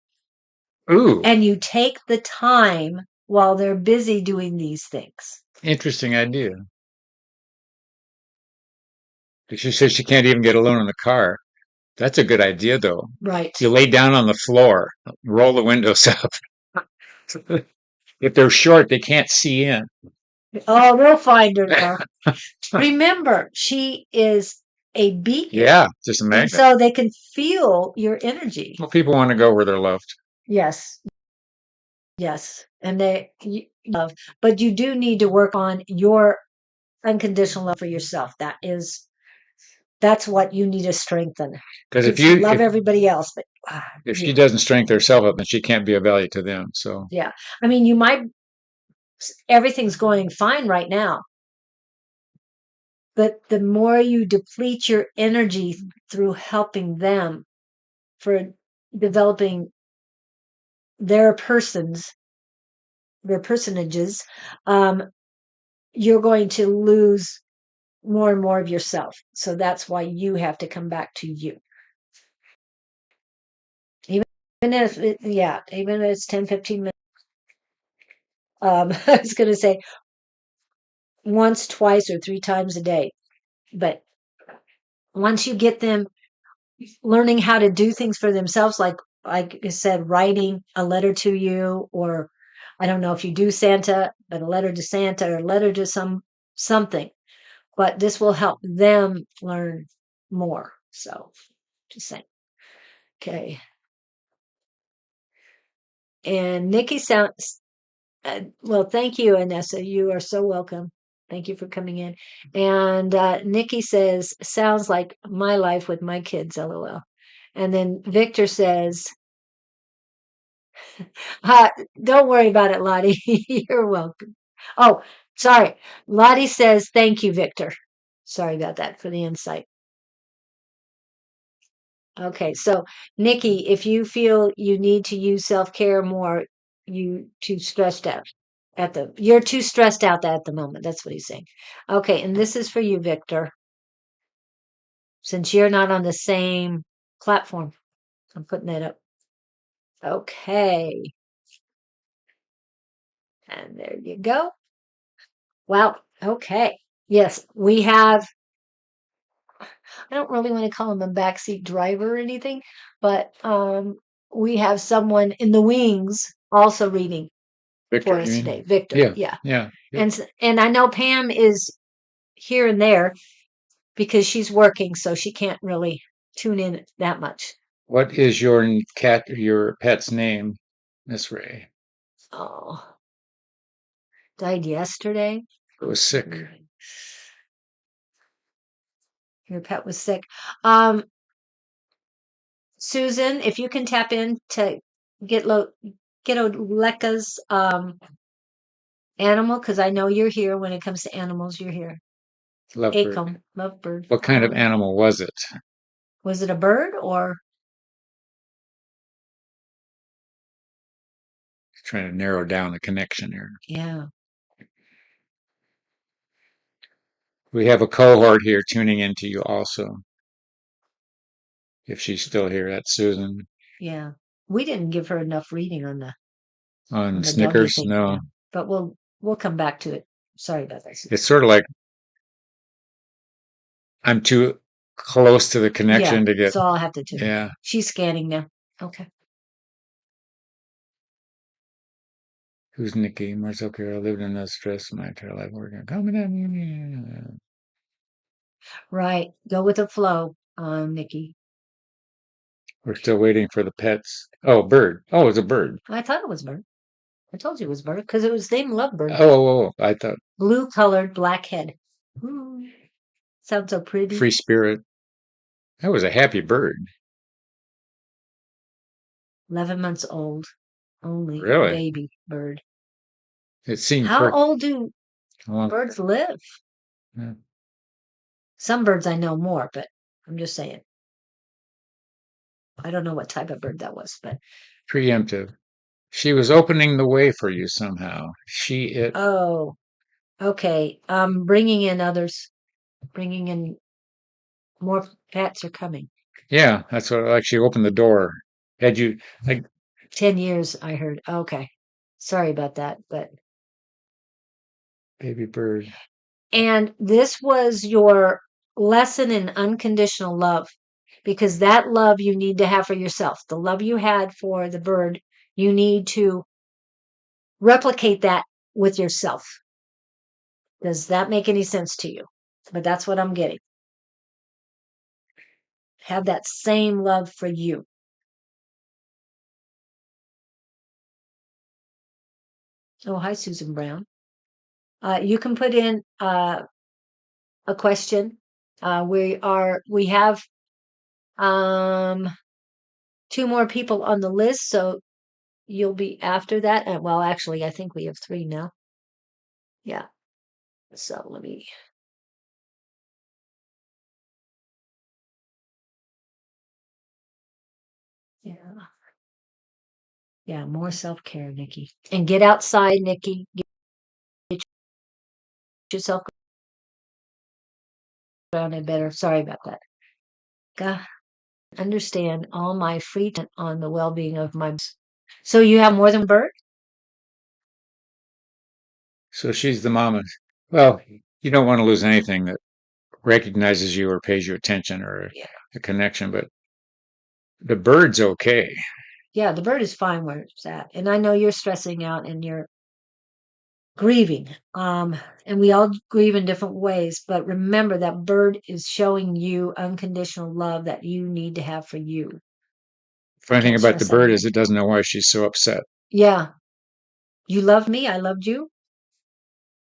Ooh, And you take the time while they're busy doing these things. interesting idea. She says she can't even get alone in the car. That's a good idea, though. Right. You lay down on the floor, roll the windows up. If they're short, they can't see in. Oh, they'll find her there. Remember, she is a beacon. Yeah, just a And magnet. so they can feel your energy. Well, people want to go where they're loved. Yes. Yes. And love. But you do need to work on your unconditional love for yourself. That's what you need to strengthen. Because You can love everybody else, but if she doesn't strengthen herself up, then she can't be of value to them. So yeah. I mean, everything's going fine right now. But the more you deplete your energy through helping them for developing their personages, you're going to lose more and more of yourself. So that's why you have to come back to you. Even if even if it's 10, 15 minutes. I was going to say once, twice, or 3 times a day. But once you get them learning how to do things for themselves, like I said, writing a letter to you, or I don't know if you do Santa, but a letter to Santa or a letter to something. But this will help them learn more. So just saying. Okay. And Nikki sounds well, thank you, Anessa. You are so welcome. Thank you for coming in. And Nikki says, sounds like my life with my kids, lol. And then Victor says, uh, don't worry about it, Lottie. You're welcome. Oh, sorry. Lottie says, thank you, Victor. Sorry about that for the insight. Okay, so Nikki, if you feel you need to use self-care more, you're too stressed out at the moment. That's what he's saying. Okay, and this is for you, Victor, since you're not on the same platform. I'm putting that up. Okay, and there you go. Well, okay. Yes, we have, I don't really want to call him a backseat driver or anything, but we have someone in the wings also reading for Victor, you us mean? today. Victor, Yeah, yeah. yeah. Yep. And I know Pam is here and there because she's working, so she can't really tune in that much. What is your pet's name, Miss Ray? Oh, died yesterday. It was sick. Your pet was sick. Susan, if you can tap in to get Oleka's animal, because I know you're here when it comes to animals. You're here. Lovebird. Acom, lovebird. What kind of animal was it? Was it a bird or? Trying to narrow down the connection here. Yeah. We have a cohort here tuning into you also. If she's still here, that's Susan. Yeah. We didn't give her enough reading on On the doggy Snickers, thing. no. Yeah. But we'll come back to it. Sorry about that. It's sort of like I'm too close to the Yeah. connection to get, So I'll have to tune in. yeah. She's scanning now. Okay. Who's Nikki? Marcel Carroll lived in that stress my entire life working. Coming at me. Right. Go with the flow, Nikki. We're still waiting for the pets. Oh, bird. Oh, it's a bird. I thought it was bird. I told you it was bird because it was named Lovebird. Oh, I thought Blue colored, black head. Ooh, sounds so pretty. free spirit. That was a happy bird. 11 months old. Only Really? baby bird. It seemed How per old do long. birds live? Yeah. Some birds I know more, but I'm just saying. I don't know what type of bird that was, but Preemptive. She was opening the way for you somehow. It. oh, okay. Bringing in others, bringing in more pets are coming. Yeah, that's what, like she opened the door. Had you, like, 10 years, I heard. Okay. Sorry about that, but baby bird. and this was your lesson in unconditional love because that love you need to have for yourself. The love you had for the bird, you need to replicate that with yourself. Does that make any sense to you? But that's what I'm getting. Have that same love for you. Oh, hi, Susan Brown. You can put in a question. We have um, 2 more people on the list, so you'll be after that. Well, actually, I think we have 3 now. Yeah. So let me. Yeah. Yeah. More self care, Nikki. And get outside, Nikki. yourself grounded better. Sorry about that. God, understand all my free time on the well-being of my. So you have more than bird? So she's the mama. Well, you don't want to lose anything that recognizes you or pays you attention or Yeah. a connection, but the bird's okay. Yeah, the bird is fine where it's at. And I know you're stressing out and you're grieving. And we all grieve in different ways, but remember that bird is showing you unconditional love that you need to have for you. Funny thing Can't about the stress that bird enough. is it doesn't know why she's so upset. Yeah. You loved me, I loved you.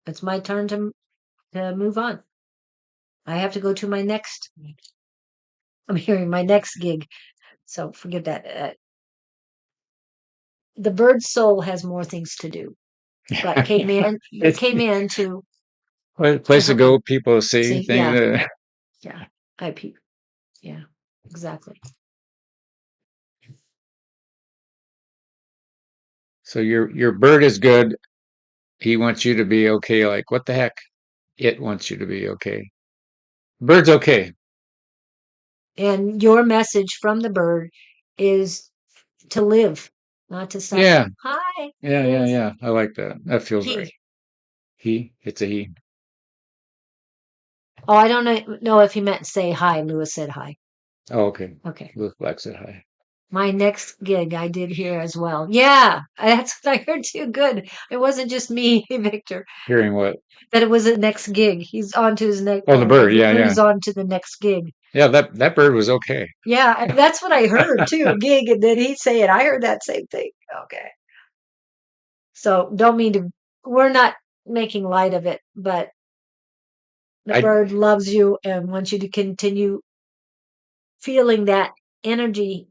It's my turn to move on. I have to go to my next. I'm hearing my next gig, so forget that. The bird's soul has more things to do, but It's came in to a place to help you go, people to see see. things. Yeah, yeah, yeah, exactly. So your bird is good. He wants you to be okay. Like, what the heck? It wants you to be okay. Bird's okay. And your message from the bird is to live, not to Yeah, suffer. Hi, yeah, Lewis. yeah. I like that. That feels right. He. He, it's a he. Oh, I don't know if he meant say hi. Lewis said hi. Oh, okay. Okay. Luke Black said hi. My next gig I did here as well. Yeah, that's what I heard too. Good. It wasn't just me, Victor. Hearing what? That it was the next gig. He's on to his next. Oh, the bird. The Yeah, bird yeah, is on to the next gig. yeah. That bird was okay. Yeah, and that's what I heard too. Gig, and then he say it. I heard that same thing. Okay. So don't mean to. We're not making light of it, but the I bird loves you and wants you to continue feeling that energy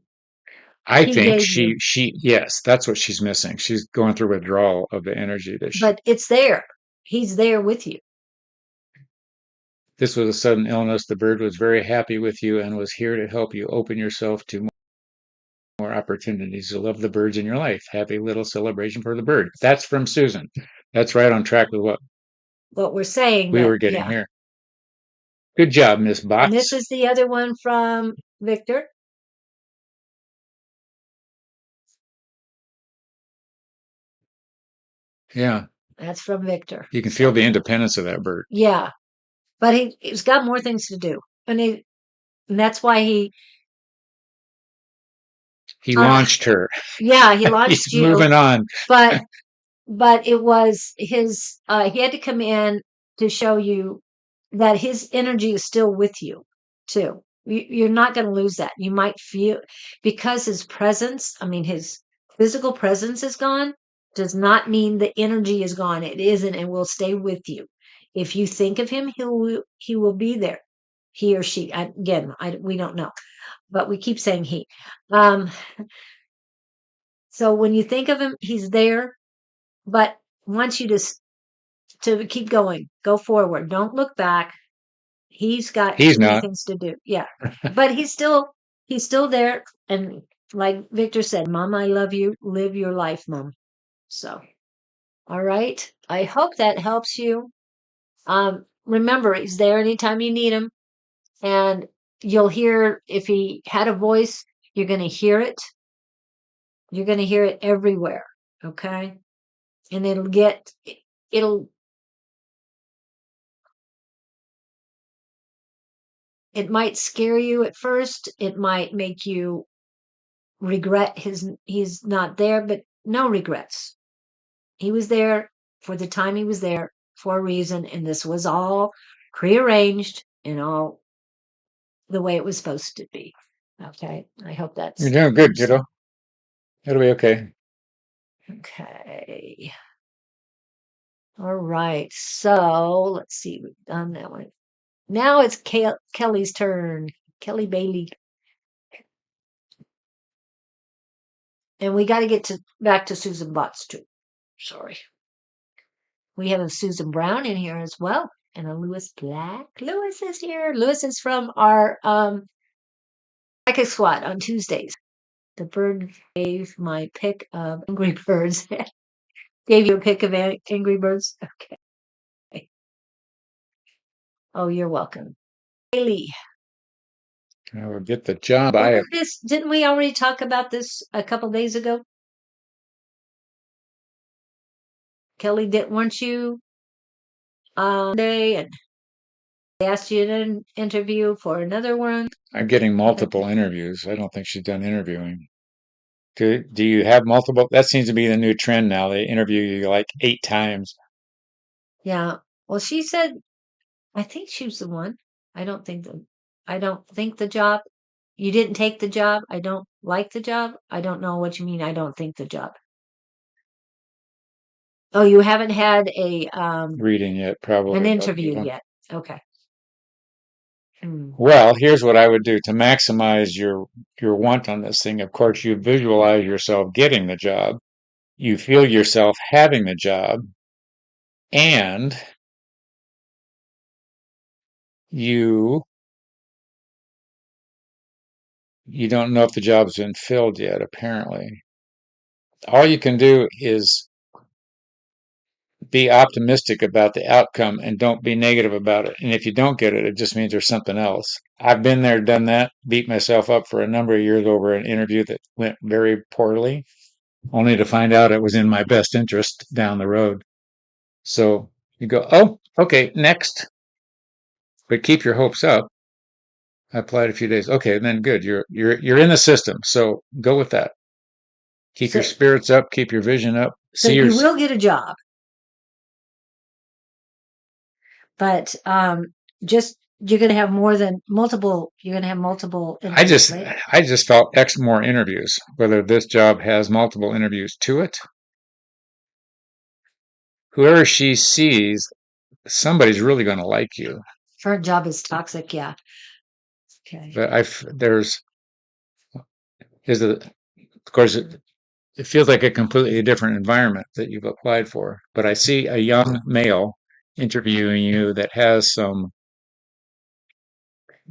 I he think gave you. yes, that's what she's missing. She's going through withdrawal of the energy that she. But it's there. He's there with you. This was a sudden illness. The bird was very happy with you and was here to help you open yourself to more opportunities to love the birds in your life. Happy little celebration for the bird. That's from Susan. That's right on track with what What we're saying we that, were getting yeah. here. Good job, Miss And this Bots. is the other one from Victor. Yeah, That's from Victor. you can feel So the independence of that bird. yeah, but he's got more things to do, and that's why He uh launched her. yeah, he He's launched you, moving on. but it was his. He had to come in to show you that his energy is still with you too. You're not going to lose that. You might feel because his presence. I mean, his physical presence is gone. Does not mean the energy is gone. It isn't, and will stay with you. If you think of him, he will be there. He or she. Again, we don't know, but we keep saying he. Um, so when you think of him, he's there, but wants you to keep going, go forward. Don't look back. He's got He's too many not. things to do. Yeah. But he's still there. And like Victor said, Mom, I love you. Live your life, Mom. So, all right. I hope that helps you. Remember, he's there anytime you need him. And you'll hear if he had a voice, you're going to hear it. You're going to hear it everywhere. Okay. And it'll it might scare you at first. It might make you regret he's not there, but no regrets. He was there for the time he was there for a reason, and this was all prearranged and all the way it was supposed to be. Okay. I hope You're that's doing good, kiddo. It'll be okay. okay. All right. So let's see. We've done that one. Now it's Kelly's turn. Kelly Bailey. And we got to get back to Susan Botts too. Sorry. We have a Susan Brown in here as well, and a Lewis Black. Lewis is here. Lewis is from our Psychic Squad on Tuesdays. The bird gave my pick of Angry Birds. Gave you a pick of Angry Birds? Okay. Oh, you're welcome. Haley. I will get the job. Didn't we already talk about this a couple days ago? Kelly, weren't you day and they asked you an interview for another one? I'm getting multiple interviews. I don't think she's done interviewing. Do you have multiple? That seems to be the new trend now. They interview you like 8 times. Yeah. Well, she said, I think she was the one. I don't think the job. You didn't take the job. I don't like the job. I don't know what you mean. I don't think the job. Oh, you haven't had Reading yet, an probably. But interview yet. Okay. Hmm. well, here's what I would do to maximize your want on this thing. Of course, you visualize yourself getting the job. You feel yourself having the job, and you you don't know if the job's been filled yet, apparently. All you can do is be optimistic about the outcome and don't be negative about it. And if you don't get it, it just means there's something else. I've been there, done that, beat myself up for a number of years over an interview that went very poorly, only to find out it was in my best interest down the road. So you go, oh, okay, next, but keep your hopes up. I applied a few days. Okay, then good. You're in the system. So go with that. Keep your So, spirits up, keep your vision up. so See your you will get a job, but just you're going to have more than multiple. You're going to have multiple I interviews, just right? I just felt X more interviews. Whether this job has multiple interviews to it, whoever she sees, somebody's really going to like you. Current job is toxic. Yeah. Okay. But there's is a of course it feels like a completely different environment that you've applied for. But I see a young male interviewing you that has some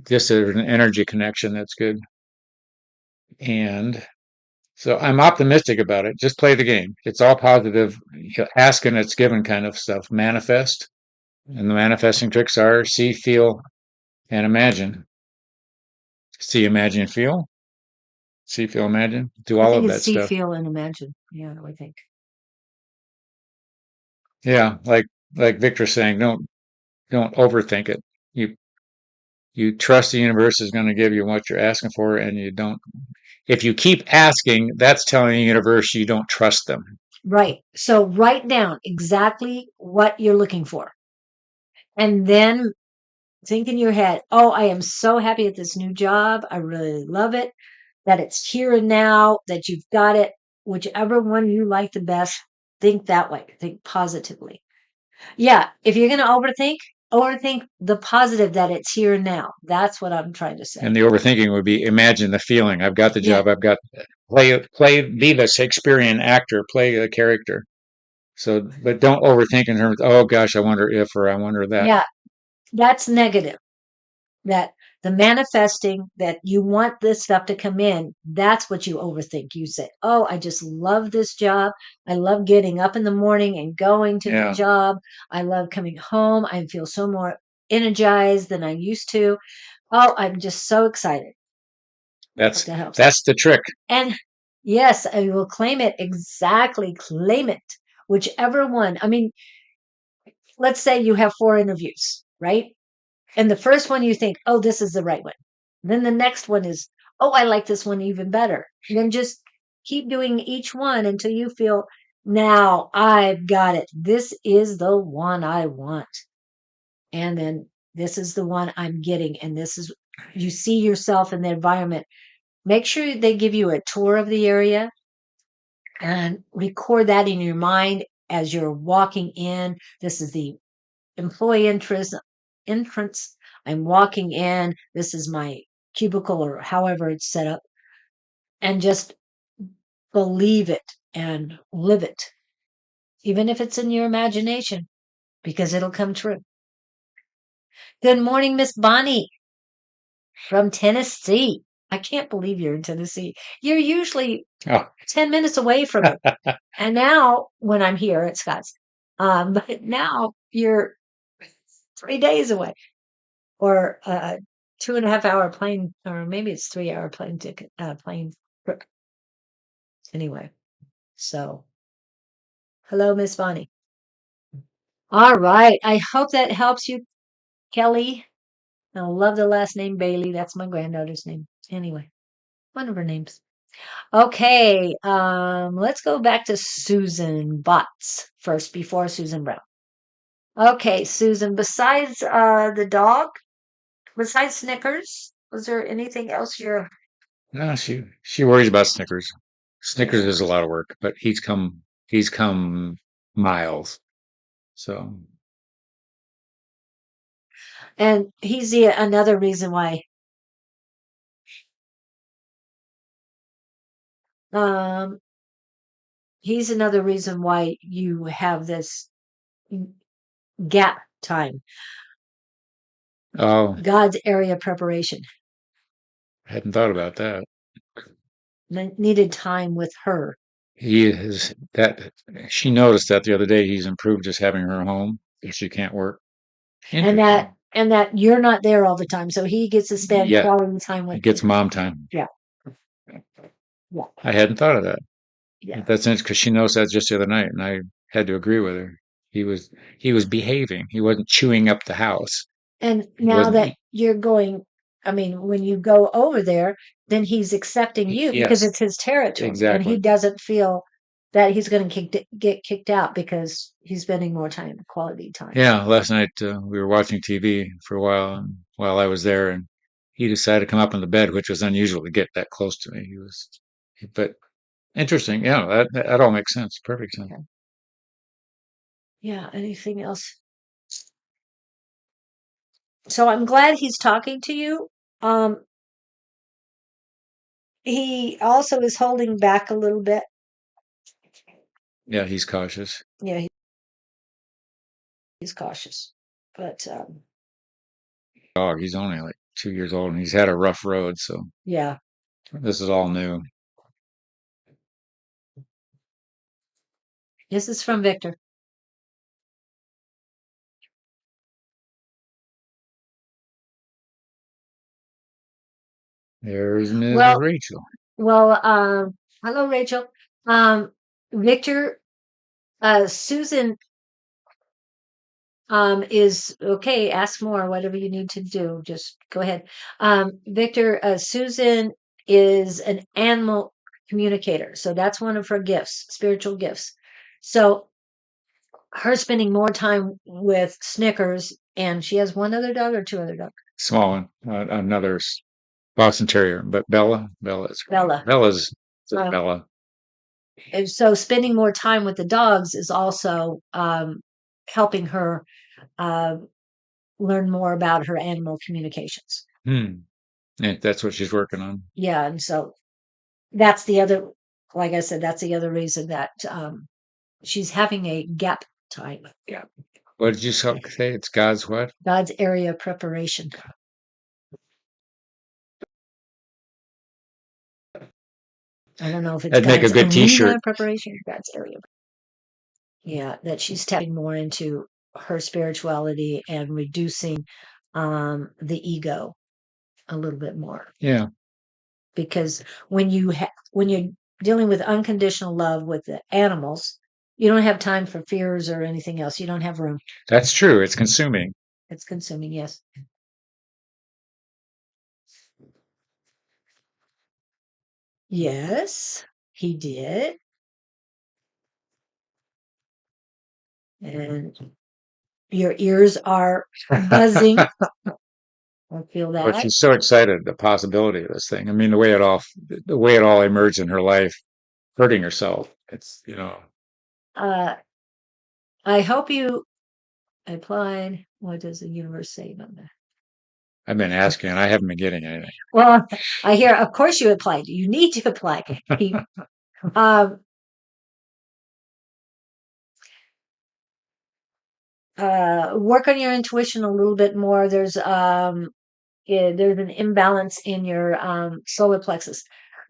just an energy connection that's good. And so I'm optimistic about it. Just play the game. It's all positive, ask and it's given kind of stuff. Manifest. And the manifesting tricks are see, feel, and imagine. See, imagine, feel. See, feel, imagine. Do I all think of it's that see, stuff. feel, and imagine. Yeah, I think. Yeah, like Victor's saying, don't overthink it. You you trust the universe is going to give you what you're asking for, and you don't. If you keep asking, that's telling the universe you don't trust them. Right. So write down exactly what you're looking for. And then think in your head, oh, I am so happy at this new job. I really love it, that it's here and now, that you've got it. Whichever one you like the best, think that way. Think positively. Yeah. If you're going to overthink the positive that it's here and now. That's what I'm trying to And say. the overthinking would be imagine the feeling. I've got the Yeah. job. I've got be the Shakespearean actor, play a character. So, but don't overthink in terms, oh gosh, I wonder if, or I wonder that. Yeah. That's negative. That the manifesting that you want this stuff to come in, that's what you overthink. You say, oh, I just love this job. I love getting up in the morning and going to the Yeah, job. I love coming home. I feel so more energized than I used to. Oh, I'm just so excited. Hope that's that helps. that's the trick. And yes, I will claim it. Exactly. Claim it. Whichever one. I mean, let's say you have 4 interviews, right? And the first one you think, oh, this is the right one. Then the next one is, oh, I like this one even better. And then just keep doing each one until you feel, now I've got it. This is the one I want. And then this is the one I'm getting. And this is, you see yourself in the environment. Make sure they give you a tour of the area and record that in your mind as you're walking in. This is the employee entrance. I'm walking in. This is my cubicle or however it's set up. And just believe it and live it, even if it's in your imagination, because it'll come true. Good morning, Miss Bonnie from Tennessee. I can't believe you're in Tennessee. You're usually Oh, 10 minutes away from me. And now when I'm here at Scott's, but now you're 3 days away. or a 2.5 hour plane, or maybe it's 3 hour plane ticket, plane trip. Anyway, so hello, Miss Bonnie. All right. I hope that helps you, Kelly. I love the last name Bailey. That's my granddaughter's name. Anyway, one of her names. Okay, let's go back to Susan Botts first before Susan Brown. Okay, Susan, besides the dog, besides Snickers, was there anything else you're No, she worries about Snickers. Snickers is a lot of work, but he's come miles. So and he's the another reason why um he's another reason why you have this gap time, oh, God's area preparation. I hadn't thought about that. Needed time with her. He is that she noticed that the other day he's improved just having her home if she can't work. and Interesting. that and that you're not there all the time, so he gets to spend Yeah, quality time he with you. gets mom time. Yeah, yeah, I hadn't thought of that. yeah. That's interesting because she noticed that just the other night, and I had to agree with her. He was he was behaving. He wasn't chewing up the house. And He now wasn't. that you're going, I mean, when you go over there, then he's accepting you because Yes, it's his territory, and he exactly. doesn't feel that he's going to get kicked out because he's spending more time, quality time. Yeah, last night we were watching TV for a while, and while I was there, and he decided to come up on the bed, which was unusual to get that close to me. But interesting. Yeah, that all makes sense. Perfect sense. Okay. Yeah. Anything else? So I'm glad he's talking to you. Um, he also is holding back a little bit. Yeah, he's cautious. Yeah, he's cautious, but Dog, he's only like 2 years old, and he's had a rough road, so yeah. this is all new. This is from Victor. There's Ms. Well, Rachel. well, hello, Rachel. Victor, Susan, is okay. Ask more, whatever you need to do. Just go ahead. Victor, Susan is an animal communicator. So that's one of her gifts, spiritual gifts. So her spending more time with Snickers, and she has one other dog or two other dogs. Small one, another Boston Terrier, but Bella is Bella. Bella's just Um, Bella. and so spending more time with the dogs is also helping her uh, learn more about her animal communications. Hmm. Yeah, that's what she's working on. Yeah, and so that's the other, like I said, that's the other reason that she's having a gap time. Yeah. What did you say? It's God's what? God's area preparation. I don't know if it's That'd make a God's good T-shirt. arena preparation, God's area. Yeah, that she's tapping more into her spirituality and reducing the ego a little bit more. Yeah, Because when you're dealing with unconditional love with the animals, you don't have time for fears or anything else. You don't have room. that's true. It's consuming. It's consuming. Yes. Yes, he did. And your ears are buzzing. I feel But that. she's so excited the possibility of this thing. I mean, the way it all emerged in her life, hurting herself. It's. Uh, I hope you applied. What does the universe say about that? I've been asking, and I haven't been getting anything. Well, I hear, of course you applied. You need to apply. He, um, work on your intuition a little bit more. There's an imbalance in your solar plexus.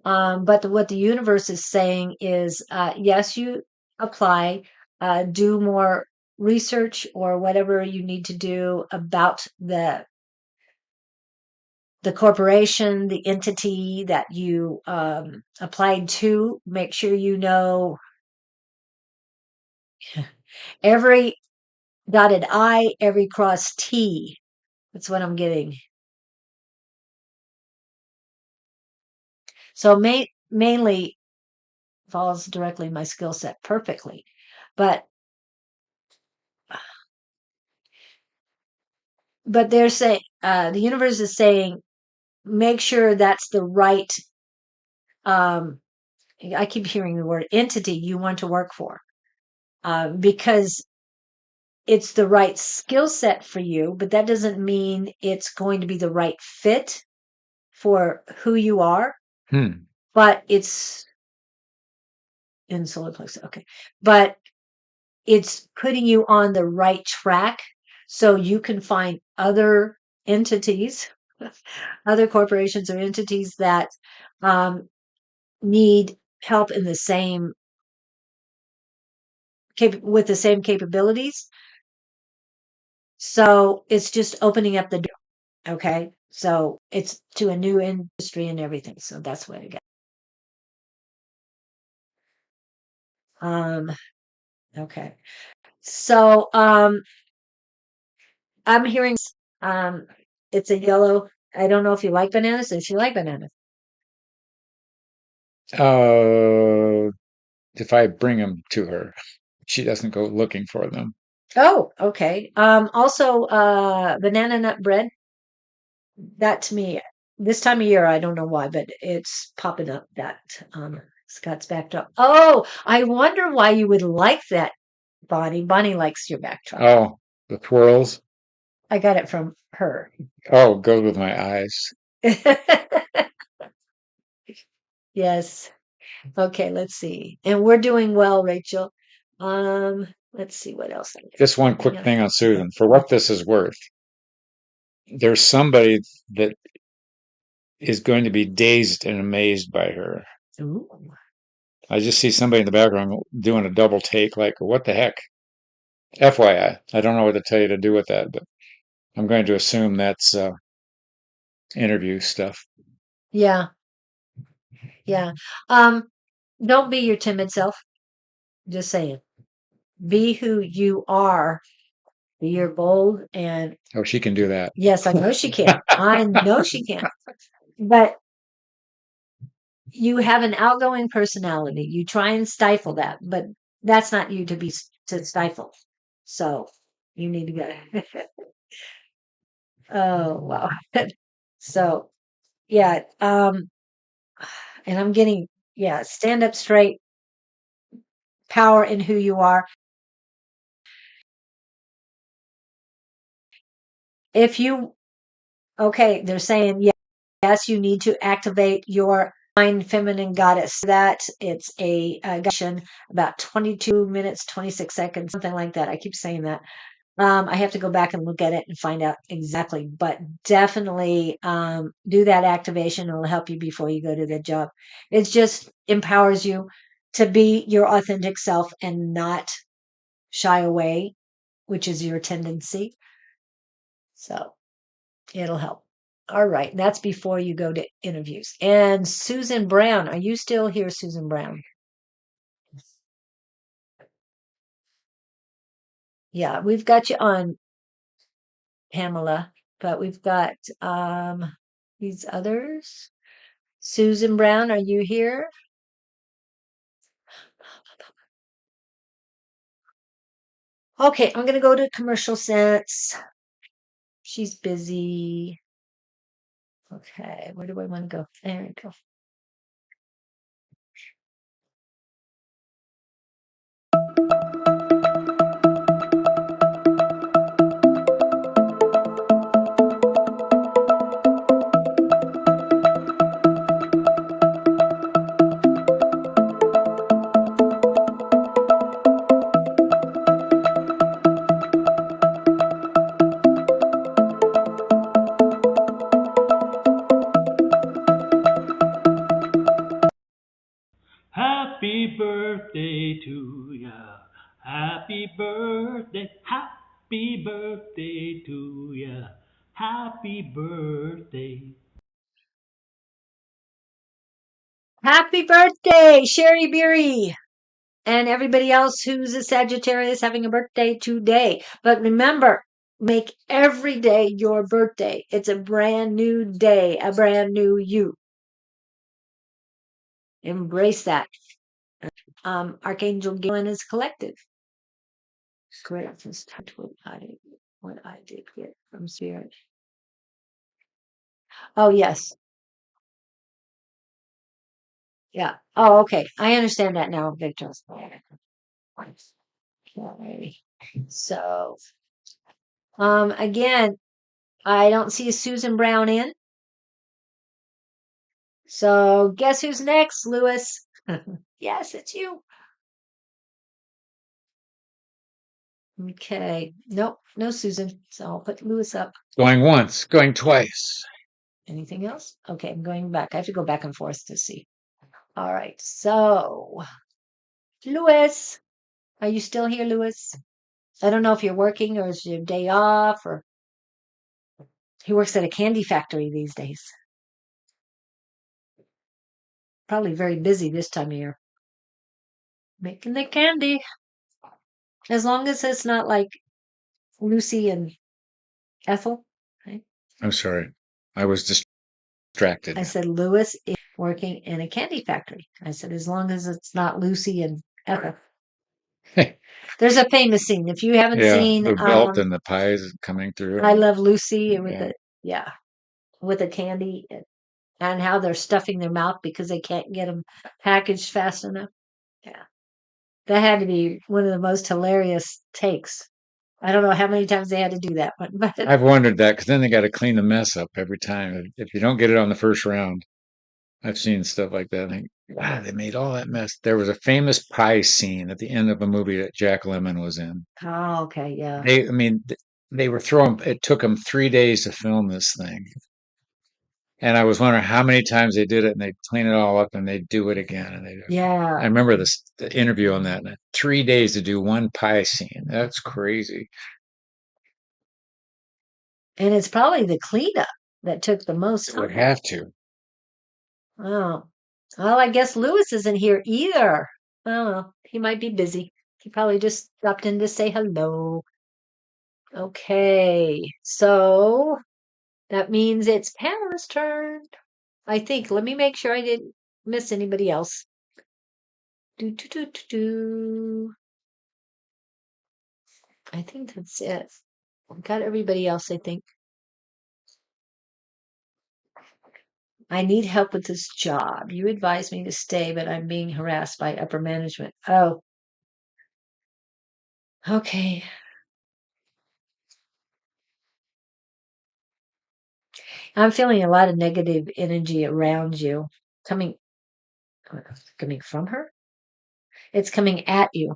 But what the universe is saying is, yes, you apply, do more research or whatever you need to do about the corporation, the entity that you applied to. Make sure you know every dotted I, every crossed T. That's what I'm getting. So mainly falls directly in my skill set perfectly. But they're saying the universe is saying make sure that's the right um I keep hearing the word entity you want to work for, because it's the right skill set for you, but that doesn't mean it's going to be the right fit for who you are. Hmm. But it's in solar plexus. Okay. But it's putting you on the right track so you can find other entities, other corporations or entities that um, need help in the same with the same capabilities. So it's just opening up the door. Okay. So it's to a new industry and everything. So that's what I got. Um, okay. So I'm hearing um it's a yellow. I don't know if you like bananas. If you like bananas. Uh, if I bring them to her, she doesn't go looking for them. Oh, okay. Also banana nut bread. That to me, this time of year, I don't know why, but it's popping up that Scott's backdrop. Oh, I wonder why you would like that, Bonnie. Bonnie likes your backdrop. Oh, the twirls. I got it from her. Oh, goes with my eyes. Yes. Okay, let's see. And we're doing well, Rachel. Let's see what else. Just one quick thing on Susan. For what this is worth, there's somebody that is going to be dazed and amazed by her. Ooh. I just see somebody in the background doing a double take, like, what the heck? FYI, I don't know what to tell you to do with that, but I'm going to assume that's interview stuff. Yeah, yeah. Um, don't be your timid self. Just saying. Be who you are. Be your bold and Oh, she can do that. yes, I know she can. I know she can. But you have an outgoing personality. You try and stifle that, but that's not you to stifle. So you need to go. Oh wow. So yeah, and I'm getting yeah, stand up straight, power in who you are. If you okay, they're saying yes, you need to activate your mind feminine goddess. That it's a about 22 minutes, 26 seconds, something like that. I keep saying that. I have to go back and look at it and find out exactly, but definitely do that activation. It'll help you before you go to the job. It just empowers you to be your authentic self and not shy away, which is your tendency. So it'll help. All right. That's before you go to interviews. And Susan Brown, are you still here, Susan Brown? Yeah, we've got you on, Pamela, but we've got these others. Susan Brown, are you here? Okay, I'm gonna go to commercial sense. She's busy. Okay, where do I want to go? There we go. Happy birthday to ya. Happy birthday. Happy birthday to ya. Happy birthday. Happy birthday, Sherry Beery, and everybody else who's a Sagittarius having a birthday today. But remember, make every day your birthday. It's a brand new day, a brand new you. Embrace that. Archangel Gabriel and his collective. Great. Let's touch what I did get from Spirit. Oh, yes. Yeah. Oh, okay. I understand that now, Victor. Okay. So, again, I don't see Susan Brown in. So, guess who's next, Lewis? Yes, it's you. Okay. Nope, no Susan. So I'll put Lewis up. Going once, going twice. Anything else? Okay, I'm going back. I have to go back and forth to see. All right. So, Lewis, are you still here, Lewis? I don't know if you're working or is your day off or he works at a candy factory these days. Probably very busy this time of year. Making the candy. As long as it's not like Lucy and Ethel. Right? I'm sorry. I was distracted. I said Lewis is working in a candy factory. I said as long as it's not Lucy and Ethel. There's a famous scene. If you haven't seen the belt and the pies coming through. I Love Lucy with with the candy and how they're stuffing their mouth because they can't get them packaged fast enough. Yeah. That had to be one of the most hilarious takes. I don't know how many times they had to do that one, but I've wondered that because then they got to clean the mess up every time. If you don't get it on the first round, I've seen stuff like that. I think, wow, they made all that mess. There was a famous pie scene at the end of a movie that Jack Lemmon was in. oh, okay, yeah. They were throwing. It took them 3 days to film this thing, and I was wondering how many times they did it, and they'd clean it all up, and they'd do it again, and they. Yeah. I remember the interview on that. 3 days to do one pie scene. That's crazy. And it's probably the cleanup that took the most It time. would have to. Oh. Well, I guess Lewis isn't here either. Oh, he might be busy. He probably just stopped in to say hello. Okay, so that means it's Pamela's turn. I think. Let me make sure I didn't miss anybody else. Do, do, do, do, do. I think that's it. Got everybody else, I think. I need help with this job. You advised me to stay, but I'm being harassed by upper management. Oh, okay. I'm feeling a lot of negative energy around you coming coming from her. It's coming at you.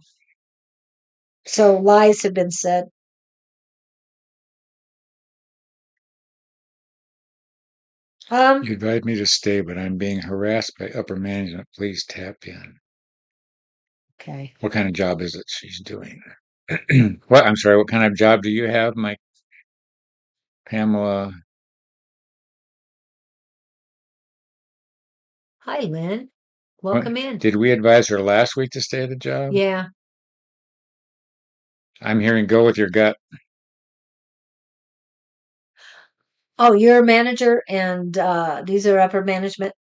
So lies have been said. You advised me to stay, but I'm being harassed by upper management. Please tap in. Okay. What kind of job is it she's doing? What? I'm sorry. What kind of job do you have, Mike? Pamela? Hi, Lynn. What, Welcome in. did we advise her last week to stay at the job? Yeah. I'm hearing go with your gut. Oh, you're a manager and these are upper management.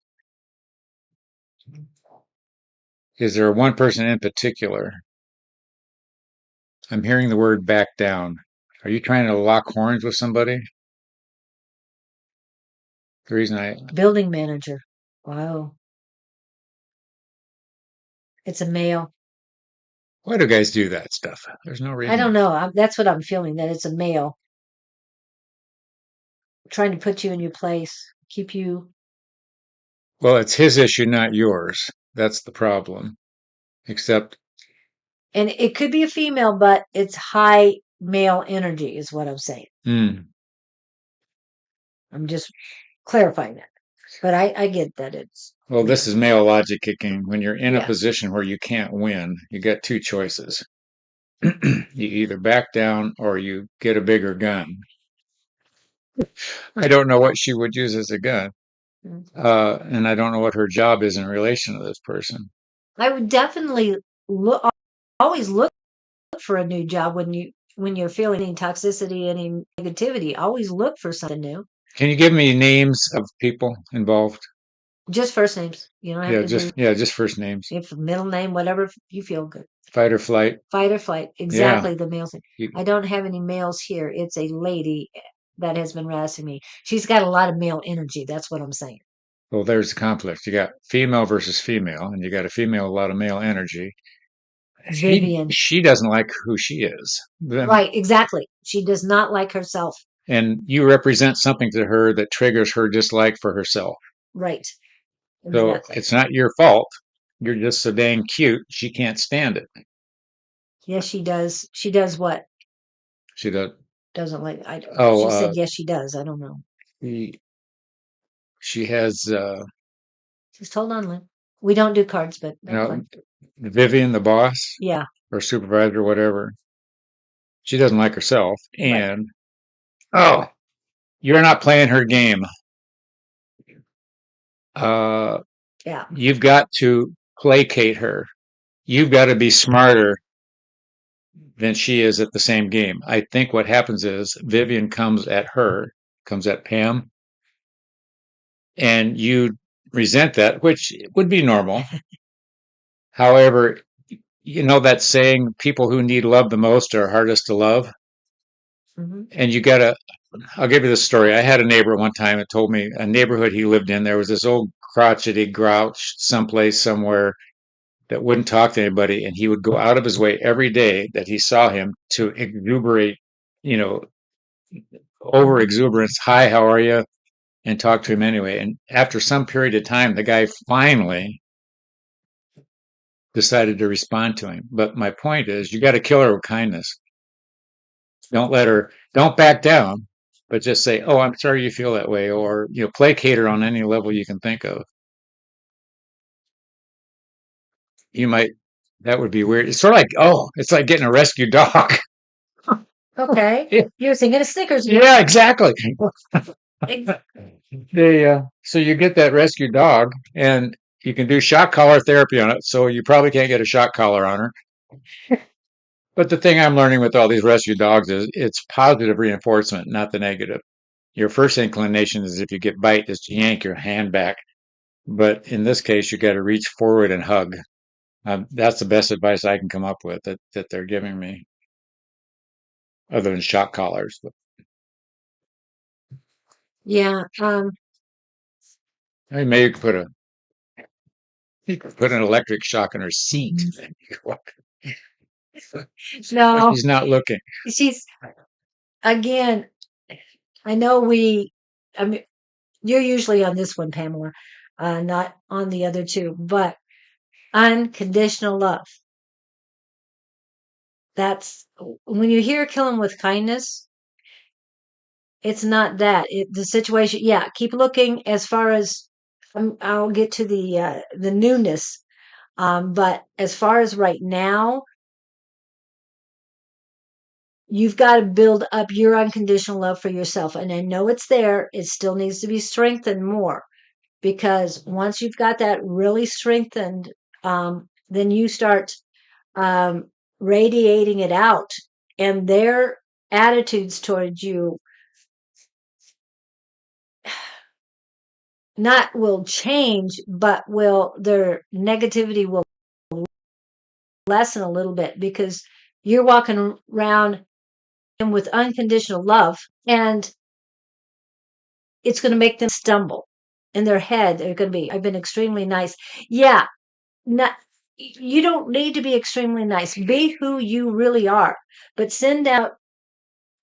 Is there one person in particular? I'm hearing the word back down. Are you trying to lock horns with somebody? The reason Building manager. Wow. It's a male. why do guys do that stuff? There's no reason. I don't know. That's what I'm feeling, that it's a male trying to put you in your place, keep you. Well, it's his issue, not yours. That's the problem. Except, And it could be a female, but it's high male energy, is what I'm saying. I'm just clarifying that. But I get that it's. well, this is male logic kicking. When you're in a Yeah. position where you can't win, you got two choices. You either back down or you get a bigger gun. I don't know what she would use as a gun. And I don't know what her job is in relation to this person. I would definitely always look for a new job when you're feeling any toxicity, any negativity. Always look for something new. Can you give me names of people involved? Just first names. You don't have to do Just first names. if middle name, whatever you feel good. Fight or flight. Fight or flight. Yeah. Exactly the male thing. I don't have any males here. It's a lady that has been harassing me. She's got a lot of male energy. That's what I'm saying. Well, there's the conflict. You got female versus female, and you got a female with a lot of male energy. Vivian. She doesn't like who she is. Right, exactly. She does not like herself. And you represent something to her that triggers her dislike for herself. Right. So Exactly. it's not your fault. You're just so dang cute. She can't stand it. Yes, she does. She does what? She doesn't like. Oh, she said yes, she does. I don't know. She has. Just hold on, Lynn. We don't do cards, but that's fine. Vivian, the boss, Yeah. or supervisor, whatever. She doesn't like herself, and you're not playing her game. Yeah. You've got to placate her. You've got to be smarter than she is at the same game. I think what happens is Vivian comes at Pam, and you resent that, which would be normal. However, you know that saying, people who need love the most are hardest to love. Mm-hmm. And I'll give you this story. I had a neighbor one time that told me a neighborhood he lived in, there was this old crotchety grouch someplace somewhere that wouldn't talk to anybody. And he would go out of his way every day that he saw him to exuberate, over exuberance. Hi, how are you? And talk to him anyway. And after some period of time, the guy finally decided to respond to him. But my point is, you got to kill her with kindness. Don't back down, but just say, "Oh, I'm sorry you feel that way," or placate her on any level you can think of. That would be weird. It's sort of like, it's like getting a rescue dog. Okay. You're thinking of Snickers. Yeah, exactly. So you get that rescue dog, and you can do shock collar therapy on it. So you probably can't get a shock collar on her. But the thing I'm learning with all these rescue dogs is it's positive reinforcement, not the negative. Your first inclination is, if you get bite, is to yank your hand back. But in this case, you got to reach forward and hug. That's the best advice I can come up with that they're giving me, other than shock collars. Yeah. Maybe you could put an electric shock in her seat. No. She's not looking. She's again. I know I mean, you're usually on this one, Pamela, not on the other two, but unconditional love. That's when you hear kill them with kindness, it's not that. The situation, yeah, keep looking as far as I'll get to the newness. But as far as right now, you've got to build up your unconditional love for yourself. And I know it's there. It still needs to be strengthened more, because once you've got that really strengthened, then you start radiating it out, and their attitudes towards you not will change, but their negativity will lessen a little bit, because you're walking around with unconditional love, and it's going to make them stumble in their head. They're going to be, I've been extremely nice. Yeah. You don't need to be extremely nice. Be who you really are, but send out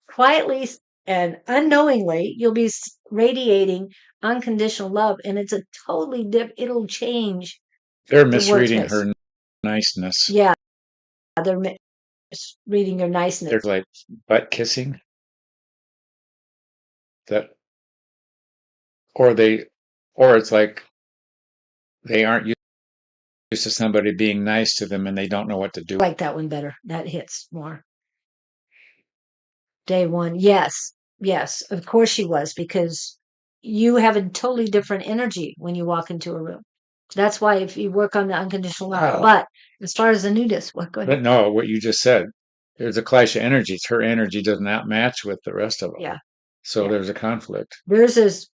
quietly and unknowingly, you'll be radiating unconditional love, and it's a totally different, it'll change. They're misreading her niceness. Yeah, they're misreading your niceness. They're like butt kissing. Or it's like they aren't used to somebody being nice to them, and they don't know what to do. I like that one better. That hits more. Day one. Yes. Of course she was, because you have a totally different energy when you walk into a room. That's why if you work on the unconditional love. Wow. But as far as the nudist, what? Go ahead. But no, what you just said, there's a clash of energies. Her energy does not match with the rest of them. Yeah. So Yeah. there's a conflict. Theirs is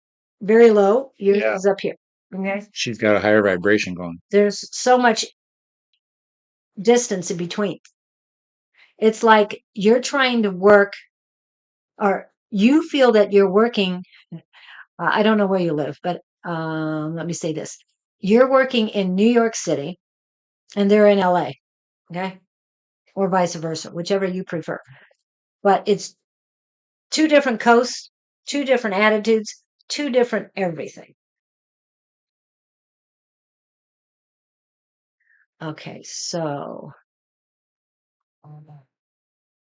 very low. Yours Yeah. is up here. Okay. She's got a higher vibration going. There's so much distance in between. It's like you're trying to work, or you feel that you're working. I don't know where you live, but let me say this. You're working in New York City and they're in LA, okay? Or vice versa, whichever you prefer. But it's two different coasts, two different attitudes, two different everything. Okay, so,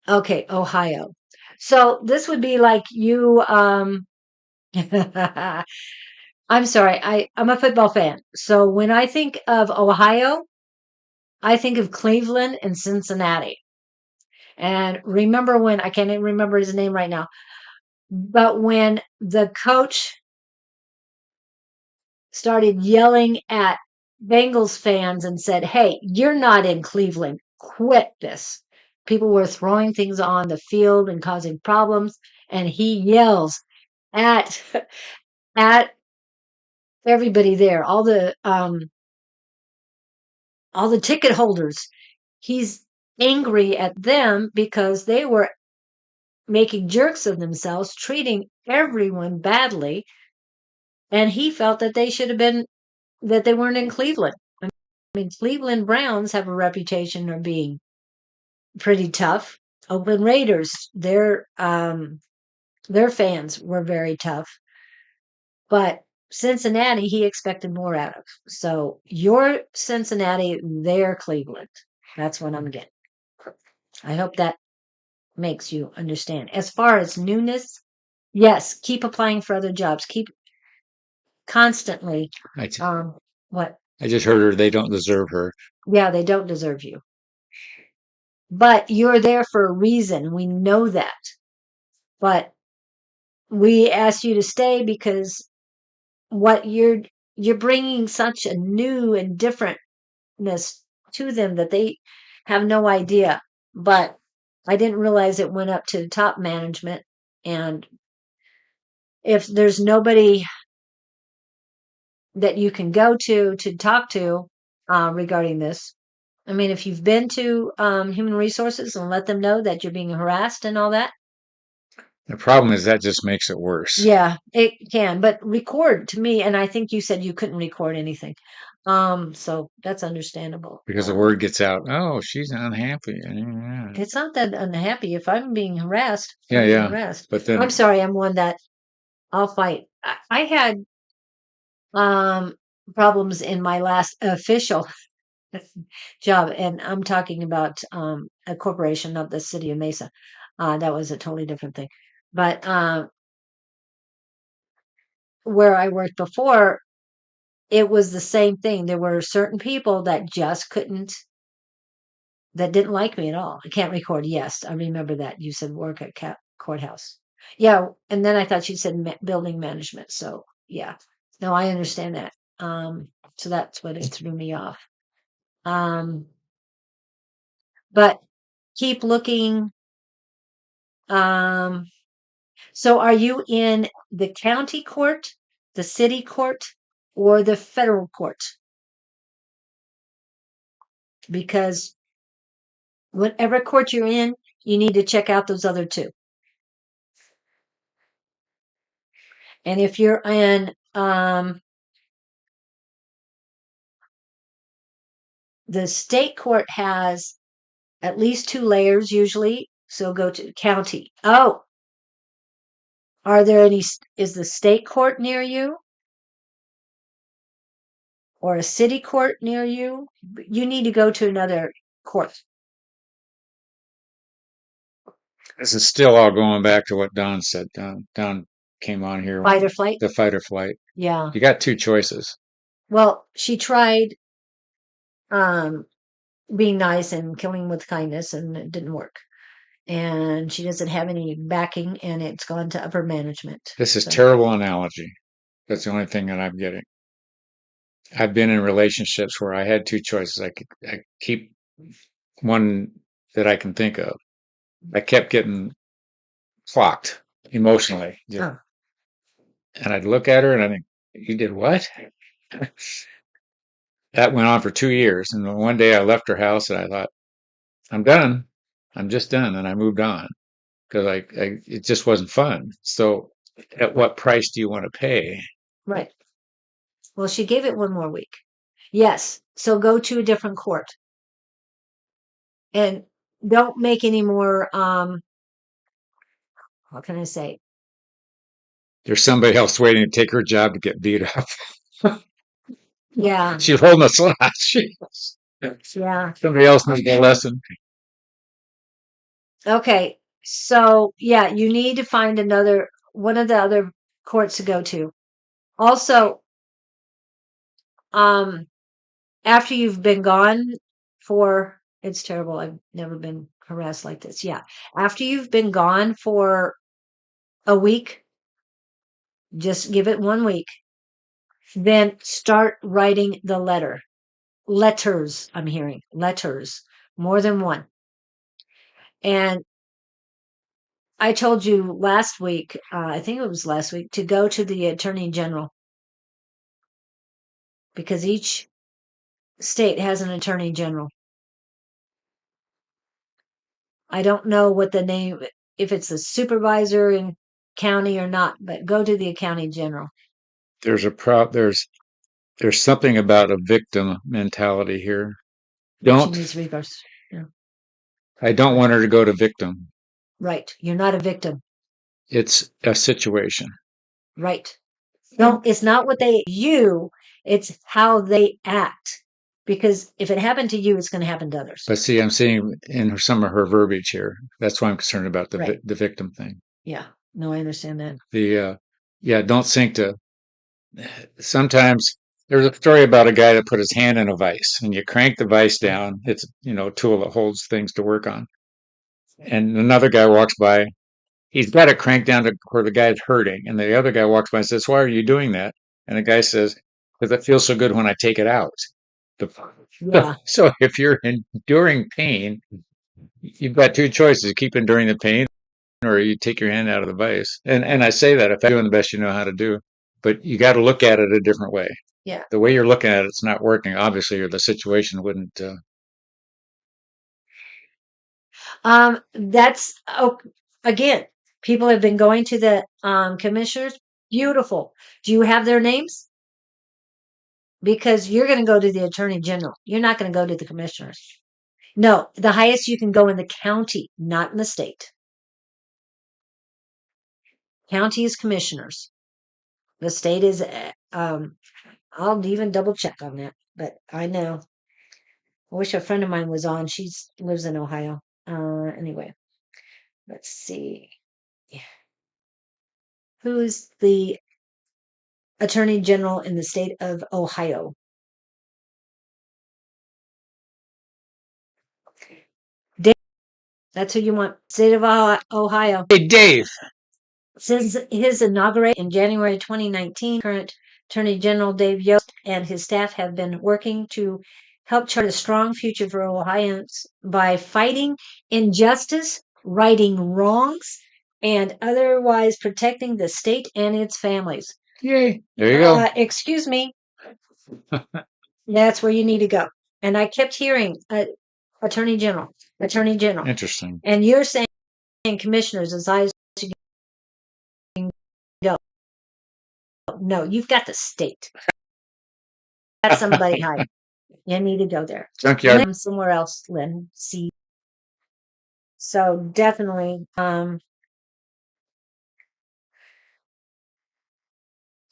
okay, Ohio. So this would be like you, I'm sorry, I'm a football fan. So when I think of Ohio, I think of Cleveland and Cincinnati. And remember when, I can't even remember his name right now, but when the coach started yelling at Bengals fans and said, "Hey, you're not in Cleveland. Quit this." People were throwing things on the field and causing problems, and he yells at at everybody there, all the ticket holders. He's angry at them because they were making jerks of themselves, treating everyone badly, and he felt that they should have been that they weren't in Cleveland. I mean, Cleveland Browns have a reputation of being pretty tough. Oakland Raiders, their fans were very tough, but Cincinnati, he expected more out of. So you're Cincinnati, they're Cleveland. That's what I'm getting. I hope that makes you understand. As far as newness, yes, keep applying for other jobs. Keep constantly. I, t- What? I just heard her. They don't deserve her. Yeah, they don't deserve you. But you're there for a reason. We know that. But we ask you to stay because what you're bringing such a new and differentness to them that they have no idea. But I didn't realize it went up to top management. And if there's nobody that you can go to talk to regarding this, I mean, if you've been to human resources and let them know that you're being harassed and all that. The problem is that just makes it worse. Yeah, it can, but record to me, and I think you said you couldn't record anything. So that's understandable. Because the word gets out. Oh, she's unhappy. Yeah. It's not that unhappy. If I'm being harassed, Yeah, I'm being yeah. harassed. But then I'm sorry, I'm one that I'll fight. I had problems in my last official job, and I'm talking about a corporation, not the city of Mesa. That was a totally different thing. But where I worked before, it was the same thing. There were certain people that just couldn't, that didn't like me at all. I can't record. Yes, I remember that. You said work at courthouse. Yeah, and then I thought you said building management. So yeah, no, I understand that. So that's what it threw me off. But keep looking. So are you in the county court, the city court, or the federal court? Because whatever court you're in, you need to check out those other two. And if you're in the state court has at least 2 layers usually, so go to county. Oh, are there any? Is the state court near you? Or a city court near you? You need to go to another court. this is still all going back to what Don said. Don came on here. Fight or flight? The fight or flight. Yeah. You got two choices. Well, she tried being nice and killing with kindness, and it didn't work. And she doesn't have any backing, and it's gone to upper management. This is So, terrible analogy. That's the only thing that I'm getting. I've been in relationships where I had two choices. I keep one that I can think of. I kept getting clocked emotionally. Oh, And I'd look at her and I think, you did what? That went on for 2 years. And one day I left her house and I thought, I'm done. I'm just done. And I moved on because it just wasn't fun. So at what price do you want to pay? right. Well, she gave it one more week. Yes. So go to a different court and don't make any more, how can I say? There's somebody else waiting to take her job to get beat up. Yeah. She's holding a slot. Yeah. Somebody else needs a lesson. Okay. So yeah, you need to find one of the other courts to go to. Also, um, after you've been gone it's terrible. I've never been harassed like this. Yeah. After you've been gone for a week, just give it 1 week. Then start writing the letters. I'm hearing letters, more than one. And I told you last week, I think it was last week, to go to the Attorney General because each state has an Attorney General. I don't know what the name, if it's the supervisor in county or not, but go to the County General. There's something about a victim mentality here. She needs reverse. Yeah. I don't want her to go to victim. Right. You're not a victim. It's a situation. Right. No, it's not it's how they act. Because if it happened to you, it's going to happen to others. But see, I'm seeing in some of her verbiage here. That's why I'm concerned about Right. the victim thing. Yeah. No, I understand that. Don't sink to. Sometimes there's a story about a guy that put his hand in a vise, and you crank the vise down. It's a tool that holds things to work on. And another guy walks by. He's got it cranked down to where the guy's hurting, and the other guy walks by and says, "Why are you doing that?" And the guy says, "Because it feels so good when I take it out." Yeah. So if you're enduring pain, you've got two choices: keep enduring the pain, or you take your hand out of the vise. And I say that if you're doing the best you know how to do, but you got to look at it a different way. Yeah. The way you're looking at it's not working, obviously, or the situation wouldn't. That's again, people have been going to the commissioners. Beautiful. Do you have their names? Because you're going to go to the Attorney General. You're not going to go to the commissioners. No, the highest you can go in the county, not in the state. County is commissioners. The state is, I'll even double check on that, but I know. I wish a friend of mine was on. She lives in Ohio. Anyway, let's see. Who's the Attorney General in the state of Ohio? Dave. That's who you want. State of Ohio. Hey, Dave. Since his inauguration in January 2019, current Attorney General Dave Yost and his staff have been working to help chart a strong future for Ohioans by fighting injustice, righting wrongs, and otherwise protecting the state and its families. Yay. There you go. Excuse me. That's where you need to go. And I kept hearing Attorney General. Interesting. And you're saying commissioners as high as you can go. No, you've got the state. That's somebody high. You need to go there. Junkyard. Somewhere else, Lynn. See. So definitely,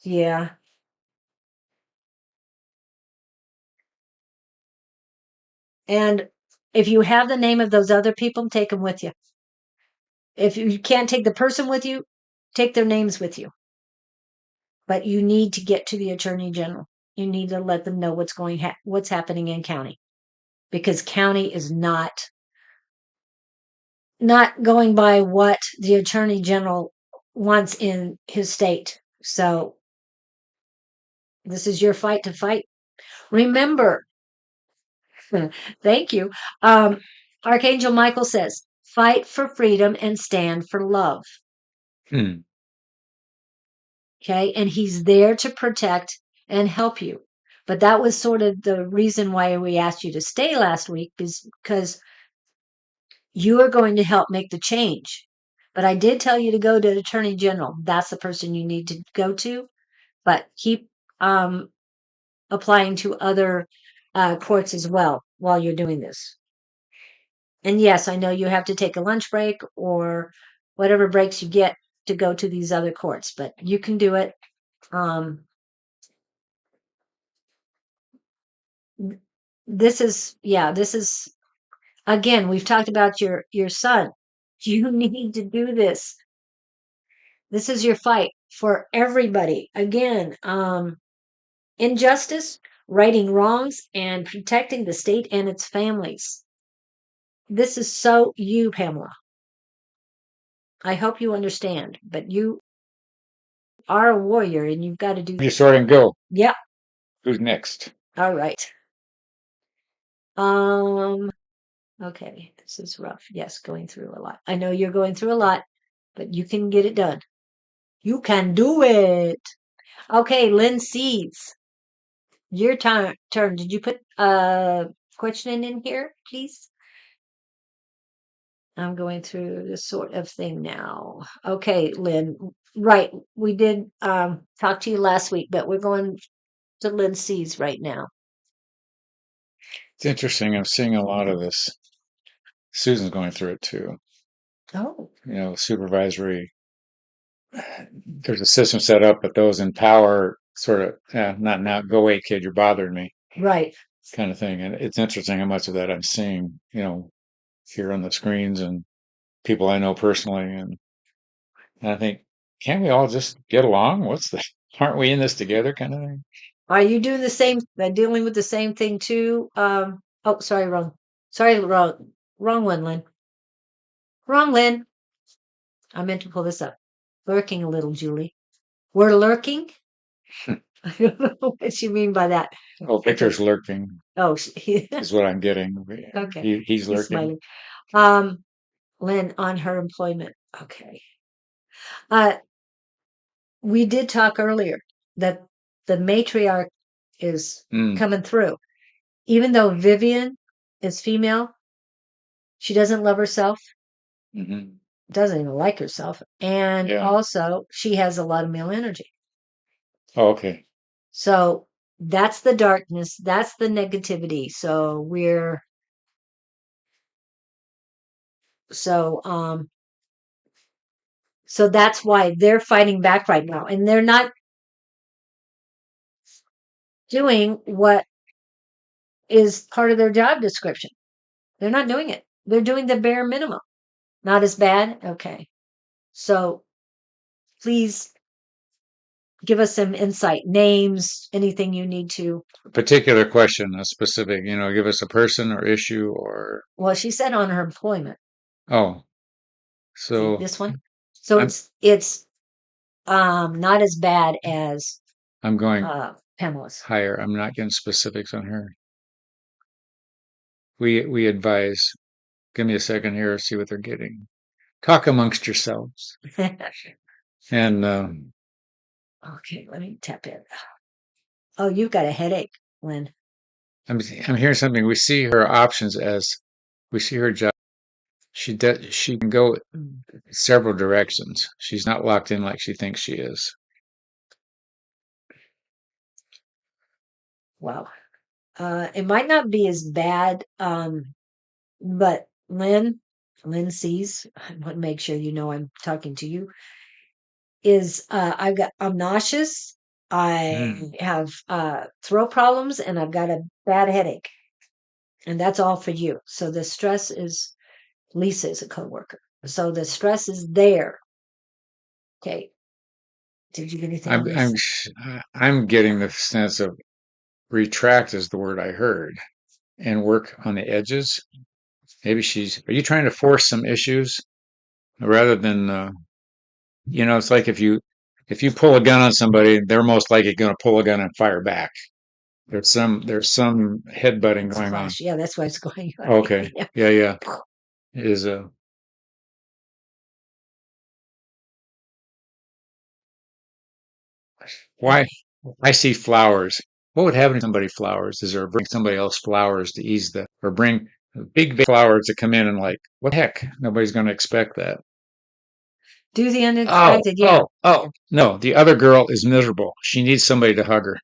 yeah. And if you have the name of those other people, take them with you. If you can't take the person with you, take their names with you. But you need to get to the Attorney General. You need to let them know what's happening in county, because county is not going by what the Attorney General wants in his state. So This is your fight to fight. Remember, thank you. Archangel Michael says, fight for freedom and stand for love. Hmm. Okay. And he's there to protect and help you. But that was sort of the reason why we asked you to stay last week, because you are going to help make the change. But I did tell you to go to the Attorney General. That's the person you need to go to. But keep applying to other courts as well while you're doing this. And yes, I know you have to take a lunch break or whatever breaks you get to go to these other courts, but you can do it. This is again, we've talked about your son. You need to do this. This is your fight for everybody. Again, injustice, righting wrongs, and protecting the state and its families. This is so you, Pamela. I hope you understand, but you are a warrior and you've got to do You sword and go. Yeah. Who's next? All right. Okay, this is rough. Yes, going through a lot. I know you're going through a lot, but you can get it done. You can do it. Okay, Lynn Seeds. Your turn. Did you put a question in here, please? I'm going through this sort of thing now. Okay, Lynn. Right. We did talk to you last week, but we're going to Lynn Seeds right now. It's interesting. I'm seeing a lot of this. Susan's going through it too. Oh, Supervisory. There's a system set up, but those in power sort of, not now, go away, kid, you're bothering me, right. kind of thing. And it's interesting how much of that I'm seeing, here on the screens and people I know personally. And I think, can't we all just get along? Aren't we in this together kind of thing? Are you doing the same, dealing with the same thing too? Oh, sorry, wrong. Sorry, wrong one, Lynn. Wrong, Lynn. I meant to pull this up. Lurking a little, Julie. We're lurking? I don't know what you mean by that. Oh, Victor's lurking Oh, is what I'm getting. okay. He's He's lurking. smiling. Lynn, on her employment. Okay. We did talk earlier that the matriarch is Mm, coming through. Even though Vivian is female, she doesn't love herself, hmm doesn't even like herself, and Yeah. also she has a lot of male energy. Oh, okay. So that's the darkness, that's the negativity. So so that's why they're fighting back right now, and they're not doing what is part of their job description. They're not doing it. They're doing the bare minimum. Not as bad? Okay. So please give us some insight, names, anything you need to. A particular question, a specific, give us a person or issue or, Well, she said on her employment. oh, See so this one? So I'm, it's not as bad as I'm going Pamela's. higher. I'm not getting specifics on her. We advise, give me a second here, see what they're getting. Talk amongst yourselves. And Okay, let me tap in. Oh, you've got a headache, Lynn. I'm hearing something. We see her options as we see her job. She can go several directions. She's not locked in like she thinks she is. Wow. It might not be as bad, but Lynn sees, I want to make sure you know I'm talking to you, I'm nauseous, I Mm. have throat problems, and I've got a bad headache. And that's all for you. So the stress is, Lisa is a coworker. So the stress is there. Okay. Did you get anything I'm I'm else? I'm getting the sense of retract is the word I heard, and work on the edges. Maybe are you trying to force some issues rather than, it's like if you if you pull a gun on somebody, they're most likely going to pull a gun and fire back. There's some headbutting It's a going on. flash. Yeah, that's why it's going on. Okay. Yeah. Yeah. It is why I see flowers. What would happen if somebody flowers? Is there bring somebody else flowers to ease the or bring big flowers to come in and like what the heck? Nobody's going to expect that. Do the Oh, unexpected. Yeah. no, the other girl is miserable. She needs somebody to hug her.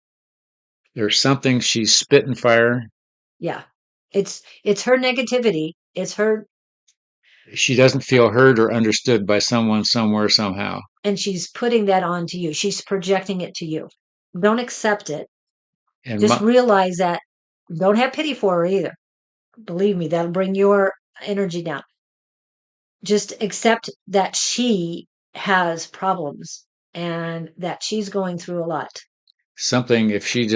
There's something she's spitting fire. Yeah. It's her negativity. It's her, She doesn't feel heard or understood by someone somewhere somehow. and she's putting that onto you. She's projecting it to you. Don't accept it. And Just realize that. Don't have pity for her either. Believe me, that'll bring your energy down. Just accept that she has problems and that she's going through a lot. something if she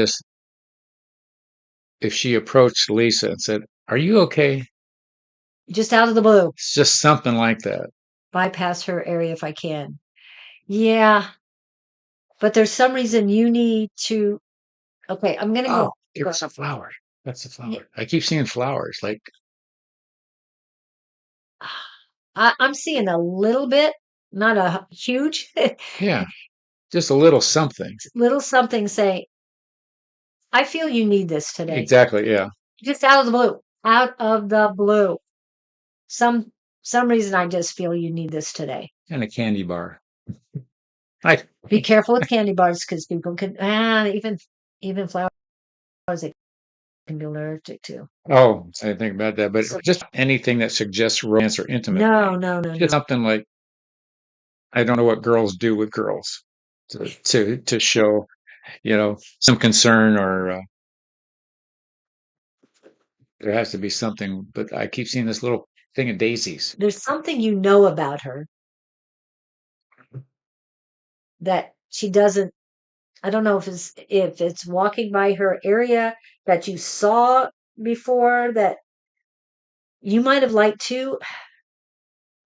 approached Lisa and said, "Are you okay?" Just out of the blue, It's just something like that. bypass her area if I can. Yeah, but there's some reason you need to. Okay, I'm gonna go. Give us a flower. That's a flower. Yeah. I keep seeing flowers. Like, I'm seeing a little bit, not a huge, yeah, just a little something. little something saying, I feel you need this today. Exactly. Yeah. Just out of the blue. Out of the blue. Some some reason I just feel you need this today. And a candy bar. I Be careful with candy bars because people can even flowers they can be allergic to. oh, I didn't think about that, but So, just anything that suggests romance or intimate. no. Just something like I don't know what girls do with girls to show some concern or there has to be something. But I keep seeing this little thing of daisies. There's something you know about her that she doesn't. I don't know if it's walking by her area that you saw before that you might have liked too.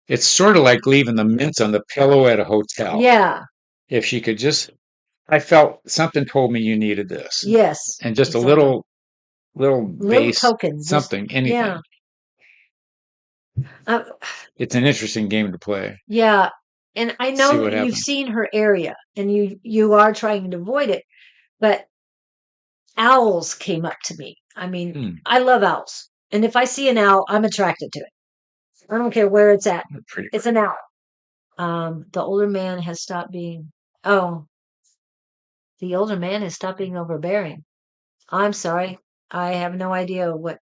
It's sort of like leaving the mints on the pillow at a hotel. Yeah. If she could just, I felt something told me you needed this, Yes. and just a Exactly. little Little base, tokens. something, anything. Yeah. Uh, It's an interesting game to play. yeah. And I See know what you've happens. seen her area and you are trying to avoid it, but owls came up to me. I mean, Hmm, I love owls. And if I see an owl, I'm attracted to it. I don't care where it's at. pretty. It's an owl. The older man has stopped being, oh, the older man has stopped being overbearing. I'm sorry. I have no idea what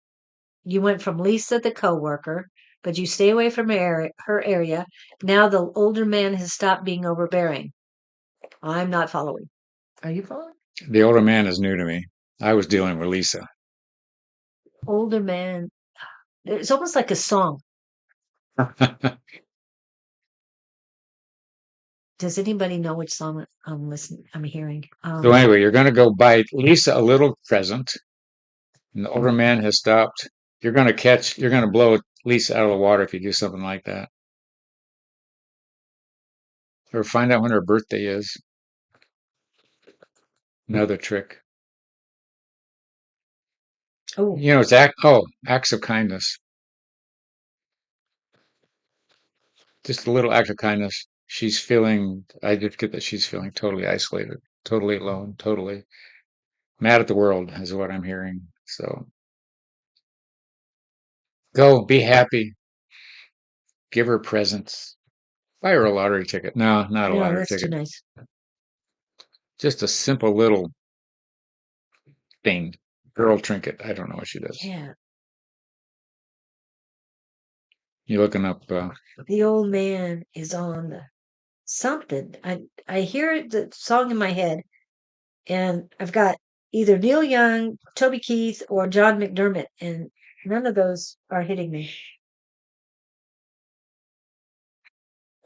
you went from Lisa, the coworker, but you stay away from her area. Now the older man has stopped being overbearing. I'm not following. Are you following? The older man is new to me. I was dealing with Lisa. Older man. It's almost like a song. Does anybody know which song I'm listening? I'm hearing. So anyway, you're going to go buy Lisa a little present, and the older man has stopped. You're going to blow Lisa out of the water if you do something like that. Or find out when her birthday is. Another trick. Oh, It's acts of kindness. Just a little act of kindness. I just get that she's feeling totally isolated, totally alone, totally mad at the world is what I'm hearing. So go, be happy, give her presents, buy her a lottery ticket. No, not a no, lottery that's too ticket. nice. Just a simple little thing, girl trinket. I don't know what she does. Yeah. You looking up? The old man is on something. I hear the song in my head, and I've got either Neil Young, Toby Keith, or John McDermott, and none of those are hitting me.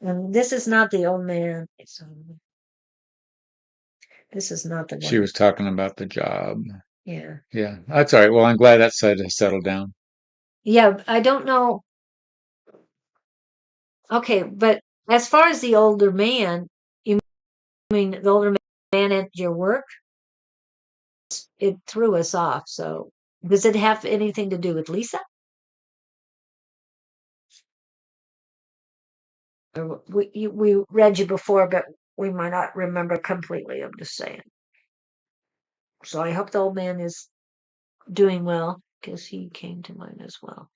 And this is not the old man. This is not the She one. was talking about the job. Yeah. Yeah, that's all right. Well, I'm glad that side has settled down. Yeah, I don't know. Okay, but as far as the older man, you the older man at your work, it threw us off. So does it have anything to do with Lisa? Or we read you before, but we might not remember completely. I'm just saying. So I hope the old man is doing well, because he came to mind as well.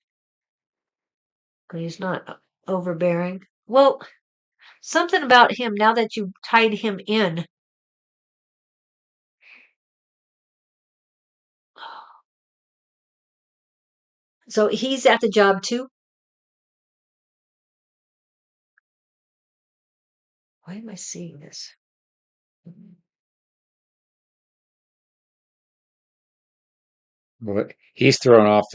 But he's not overbearing. Well, something about him, now that you tied him in. So he's at the job too? Why am I seeing this? But he's thrown off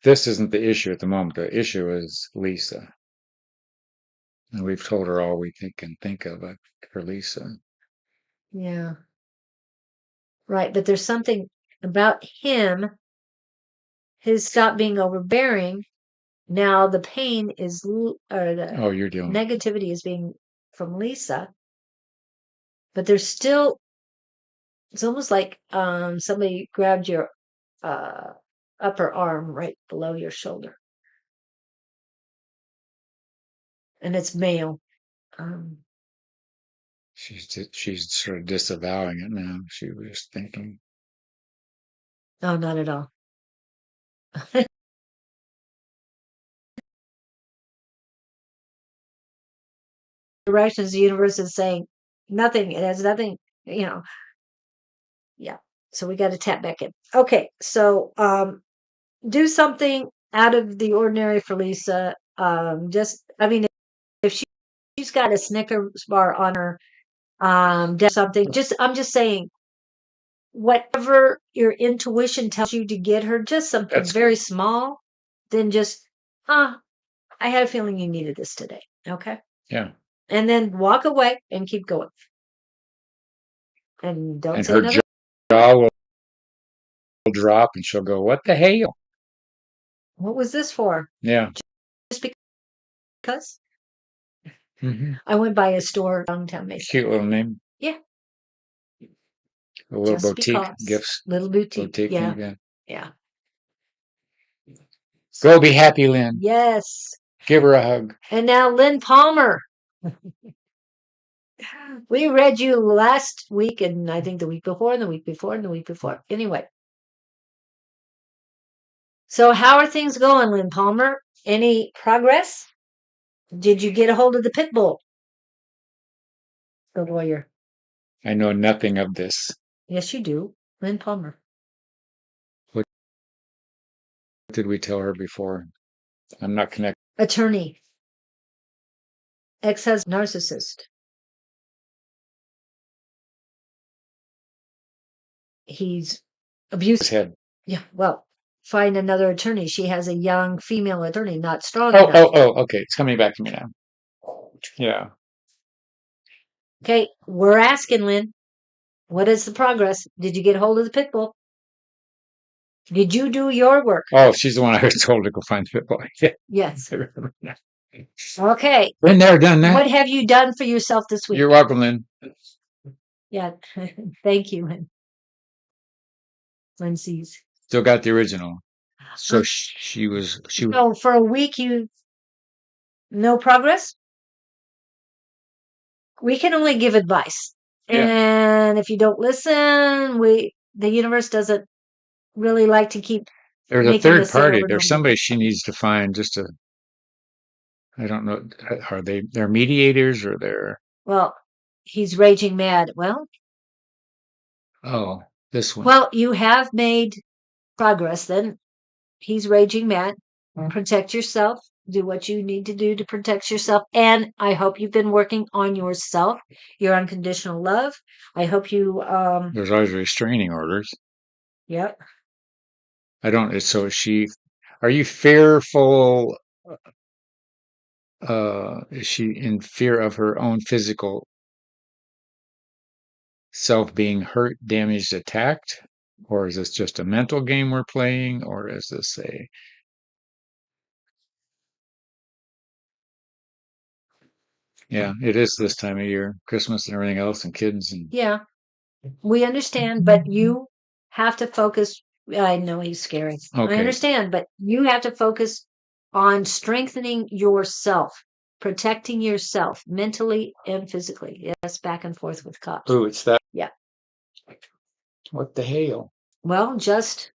this isn't the issue at the moment. The issue is Lisa. And we've told her all we can think of for Lisa. Yeah. Right, but there's something about him, his stop being overbearing. Now the pain is, or the You're dealing. negativity is being from Lisa, but there's still, it's almost like somebody grabbed your upper arm right below your shoulder, and it's male. She's sort of disavowing it now. She was just thinking. No, not at all. Directions the universe is saying nothing. It has nothing, yeah. So we got to tap back in. Okay, so do something out of the ordinary for Lisa. If she's got a Snickers bar on her, something. I'm just saying, whatever your intuition tells you to get her, just something very small. Then just, I had a feeling you needed this today. Okay. Yeah. And then walk away and keep going. And don't say her another. Jaw will drop and she'll go, "What the hell? What was this for?" Yeah. Just because Mm-hmm. I went by a store downtown Mesa. Cute little name. Yeah. A little Just boutique because. gifts. Little boutique. Yeah. Yeah. Go be happy, Lynn. Yes. Give her a hug. And now Lynn Palmer. We read you last week, and I think the week before, and the week before, and the week before. Anyway. So how are things going, Lynn Palmer? Any progress? Did you get a hold of the pit bull? The lawyer. I know nothing of this. Yes, you do. Lynn Palmer. What did we tell her before? I'm not connected. Attorney. Ex-husband. Narcissist. He's abusive. His head. Yeah, well, find another attorney. She has a young female attorney, not strong enough. Okay. It's coming back to me now. Yeah. Okay, we're asking, Lynn, what is the progress? Did you get a hold of the pit bull? Did you do your work? Oh, she's the one I was told to go find the pit bull. Yes. Okay. Been there, done that. What have you done for yourself this week? You're welcome, Lynn. Yeah. Thank you, Lynn. Lindsay's. Still got the original. So she was. So for a week, no progress? We can only give advice. Yeah. And if you don't listen, the universe doesn't really like to keep. There's a third party. There's somebody she needs to find just to. I don't know. Are they're mediators or they're? Well, he's raging mad. Well. Oh, this one. Well, you have made progress. Then he's raging mad. Protect yourself. Do what you need to do to protect yourself. And I hope you've been working on yourself, your unconditional love. I hope you. There's always restraining orders. Yep. I don't. So is she? Are you fearful? Is she in fear of her own physical self being hurt, damaged, attacked? Or is this just a mental game we're playing? Or is this a. Yeah, it is this time of year, Christmas and everything else, and kids and Yeah, we understand, but you have to focus. I know he's scary. I okay. understand, but you have to focus on strengthening yourself, protecting yourself mentally and physically. Yes, back and forth with cops. Oh, it's that. Yeah. What the hell? Well, just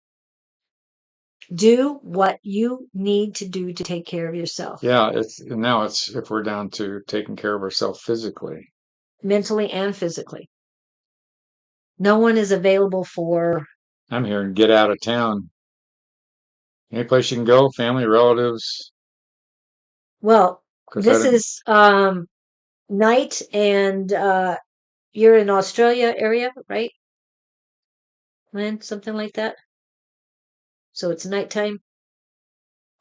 do what you need to do to take care of yourself, Yeah, it's if we're down to taking care of ourselves physically. mentally and physically. No one is available for, I'm hearing get out of town. Any place you can go, family, relatives, well, 'cause this is night and you're in Australia area, right? Lynn, something like that. So it's nighttime.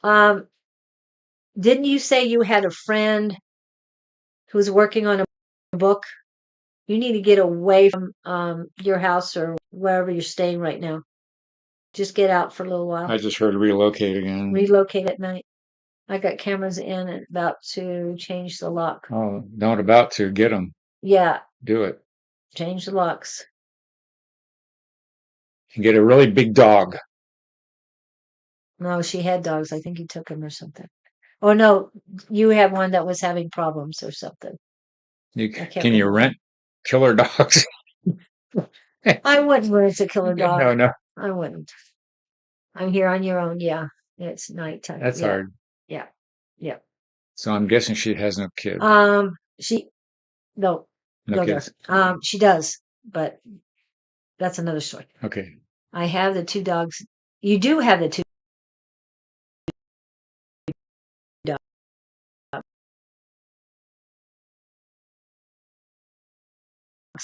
Um, didn't you say you had a friend who's working on a book? You need to get away from your house or wherever you're staying right now. Just get out for a little while. I just heard relocate again. Relocate at night. I got cameras in and about to change the lock. Oh, not about to get them. Yeah, Do it. change the locks. And get a really big dog. No, she had dogs. I think he took them or something. Oh no, you had one that was having problems or something. Can you rent killer dogs? I wouldn't rent a killer dog. No. I wouldn't. I'm here on your own. Yeah, it's nighttime. That's Yeah, hard. yeah, yeah. So I'm guessing she has no kid. She no No kids. She does, but that's another story. Okay. I have the two dogs. You do have the two dogs.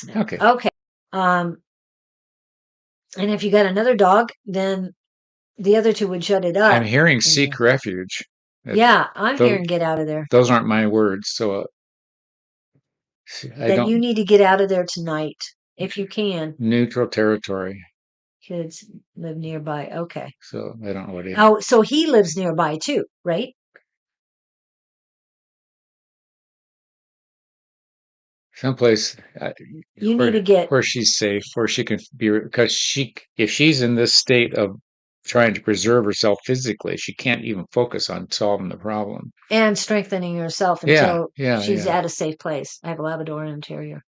Now. Okay. Okay. And if you got another dog, then the other two would shut it up. I'm hearing seek refuge. Yeah, I'm hearing get out of there. Those aren't my words, so That you need to get out of there tonight if you can. Neutral territory. Kids live nearby. Okay. So I don't know what he. Oh, so he lives nearby too, right? Someplace You need to get where she's safe, where she can be, because if she's in this state of trying to preserve herself physically, she can't even focus on solving the problem and strengthening yourself until she's yeah. at a safe place. I have a Labrador and a Terrier.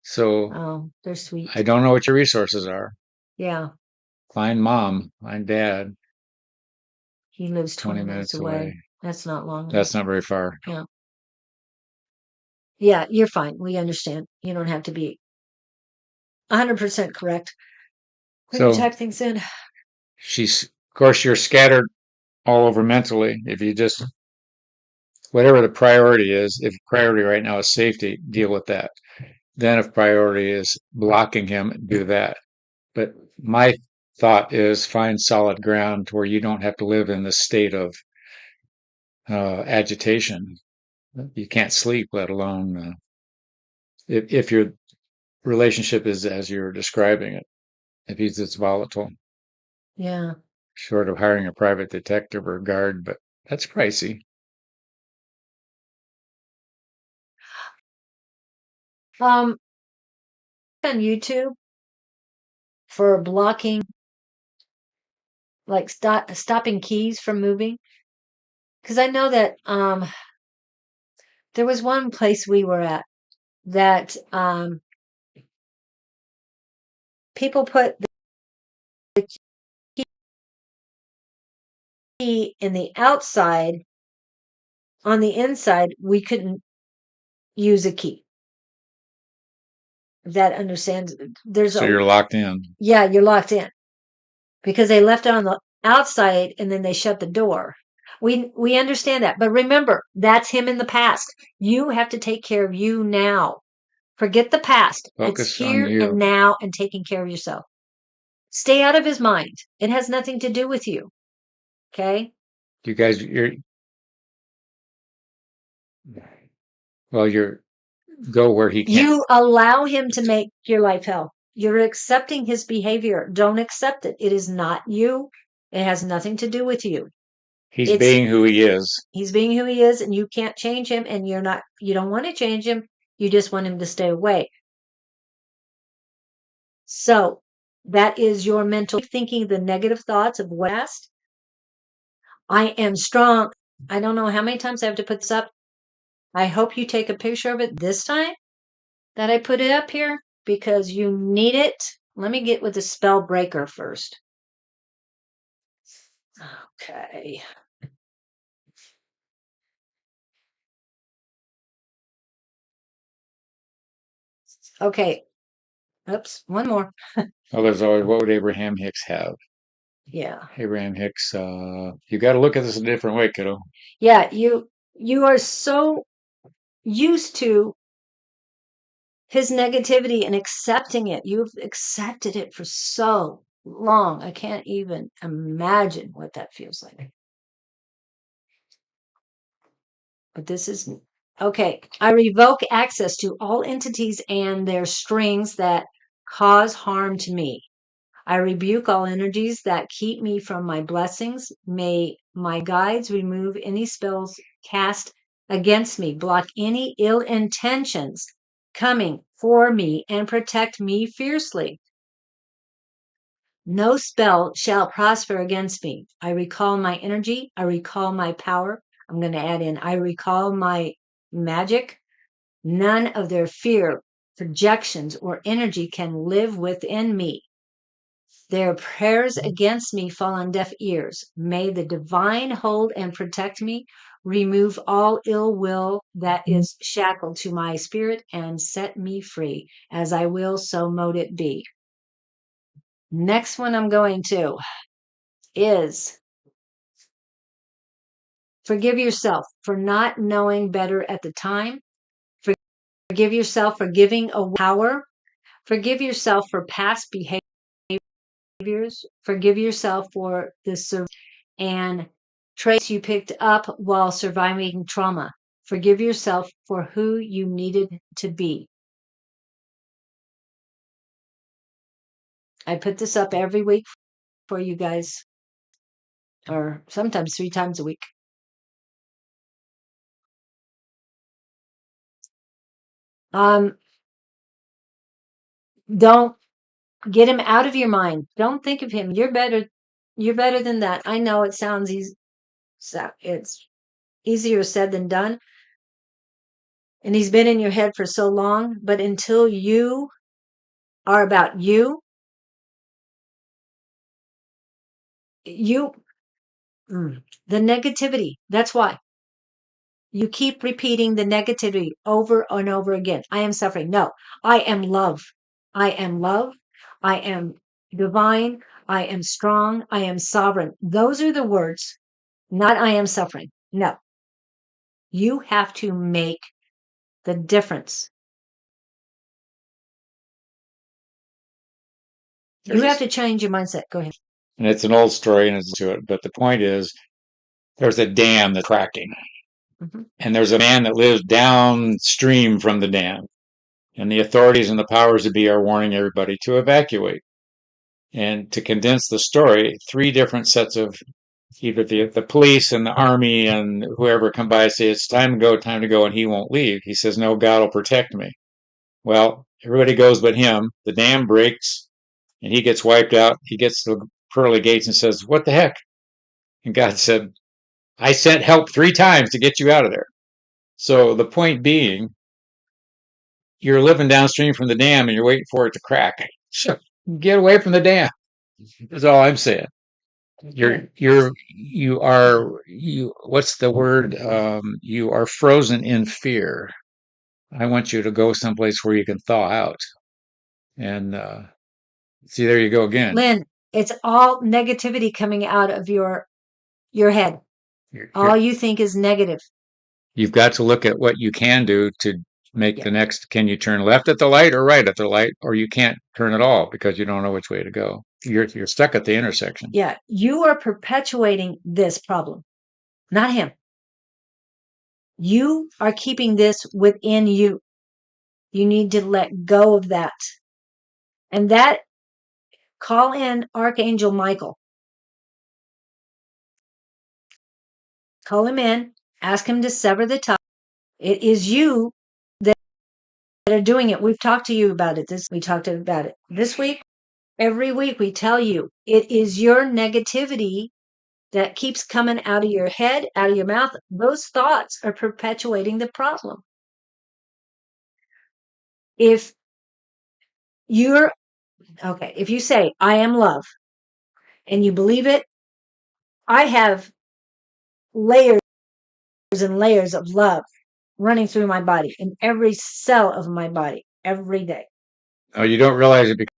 So they're sweet. I don't know what your resources are. Yeah. Find mom, find dad. He lives 20 minutes away. That's not long. That's not very far. Yeah. Yeah, you're fine. We understand. You don't have to be 100% correct when you type things in. Of course, you're scattered all over mentally. If you just, whatever the priority is, if priority right now is safety, deal with that. Then if priority is blocking him, do that. But my thought is find solid ground where you don't have to live in this state of agitation. You can't sleep, let alone if your relationship is as you're describing it. If he's this volatile. Yeah. Short of hiring a private detective or guard, but that's pricey. On YouTube for blocking, like stopping keys from moving. Because I know that there was one place we were at that people put the key in the outside. On the inside, we couldn't use a key. That understands. So you're locked in. Yeah, you're locked in because they left it on the outside and then they shut the door. We understand that, but remember, that's him in the past. You have to take care of you now. Forget the past. Focus it's here on you. and now and taking care of yourself. Stay out of his mind. It has nothing to do with you. Okay? You guys, you're go where he can. You allow him to make your life hell. You're accepting his behavior. Don't accept it. It is not you. It has nothing to do with you. He's being who he is. He's being who he is, and you can't change him, and you don't want to change him. You just want him to stay away. So that is your mental thinking, the negative thoughts of what asked. I am strong. I don't know how many times I have to put this up. I hope you take a picture of it this time that I put it up here because you need it. Let me get with the spell breaker first. Okay. Okay. Oops. One more. Well, there's always, what would Abraham Hicks have? Yeah. Abraham Hicks, you got to look at this a different way, kiddo. Yeah. You are so used to his negativity and accepting it. You've accepted it for so long. I can't even imagine what that feels like. But this is okay. I revoke access to all entities and their strings that cause harm to me. I rebuke all energies that keep me from my blessings. May my guides remove any spells cast against me, block any ill intentions coming for me, and protect me fiercely. No spell shall prosper against me. I recall my energy. I recall my power. I'm going to add in, I recall my magic. None of their fear, projections, or energy can live within me. Their prayers against me fall on deaf ears. May the divine hold and protect me, remove all ill will that is shackled to my spirit, and set me free. As I will, so mote it be. Next one I'm going to is forgive yourself for not knowing better at the time. Forgive yourself for giving away power. Forgive yourself for past behaviors. Forgive yourself for the and traits you picked up while surviving trauma. Forgive yourself for who you needed to be. I put this up every week for you guys, or sometimes 3 times a week. Don't get him out of your mind. Don't think of him. You're better. You're better than that. I know it sounds easy. It's easier said than done. And he's been in your head for so long, but until you are about you, the negativity, that's why you keep repeating the negativity over and over again. I am suffering. No, I am love. I am love. I am divine. I am strong. I am sovereign. Those are the words, not I am suffering. No, you have to make the difference. You have to change your mindset. Go ahead. And it's an old story and it's to it, but the point is there's a dam that's cracking. Mm-hmm. And there's a man that lives downstream from the dam. And the authorities and the powers that be are warning everybody to evacuate. And to condense the story, 3 different sets of either the police and the army and whoever come by and say, it's time to go, and he won't leave. He says, no, God will protect me. Well, everybody goes but him. The dam breaks and he gets wiped out. He gets to the pearly gates and says, what the heck? And God said, I sent help 3 times to get you out of there. So the point being, you're living downstream from the dam and you're waiting for it to crack. So get away from the dam. That's all I'm saying. What's the word? You are frozen in fear. I want you to go someplace where you can thaw out. And see, there you go again. Lynn, it's all negativity coming out of your head. All you think is negative. You've got to look at what you can do to make the next. Can you turn left at the light or right at the light, or you can't turn at all because you don't know which way to go. You're stuck at the intersection. Yeah, you are perpetuating this problem, not him. You are keeping this within you. You need to let go of that. And that, call in Archangel Michael. Call him in, ask him to sever the tie. It is you that are doing it. We've talked to you about it. We talked about it this week. Every week we tell you it is your negativity that keeps coming out of your head, out of your mouth. Those thoughts are perpetuating the problem. If you say, I am love, and you believe it, I have layers and layers of love running through my body, in every cell of my body, every day. Oh, you don't realize it because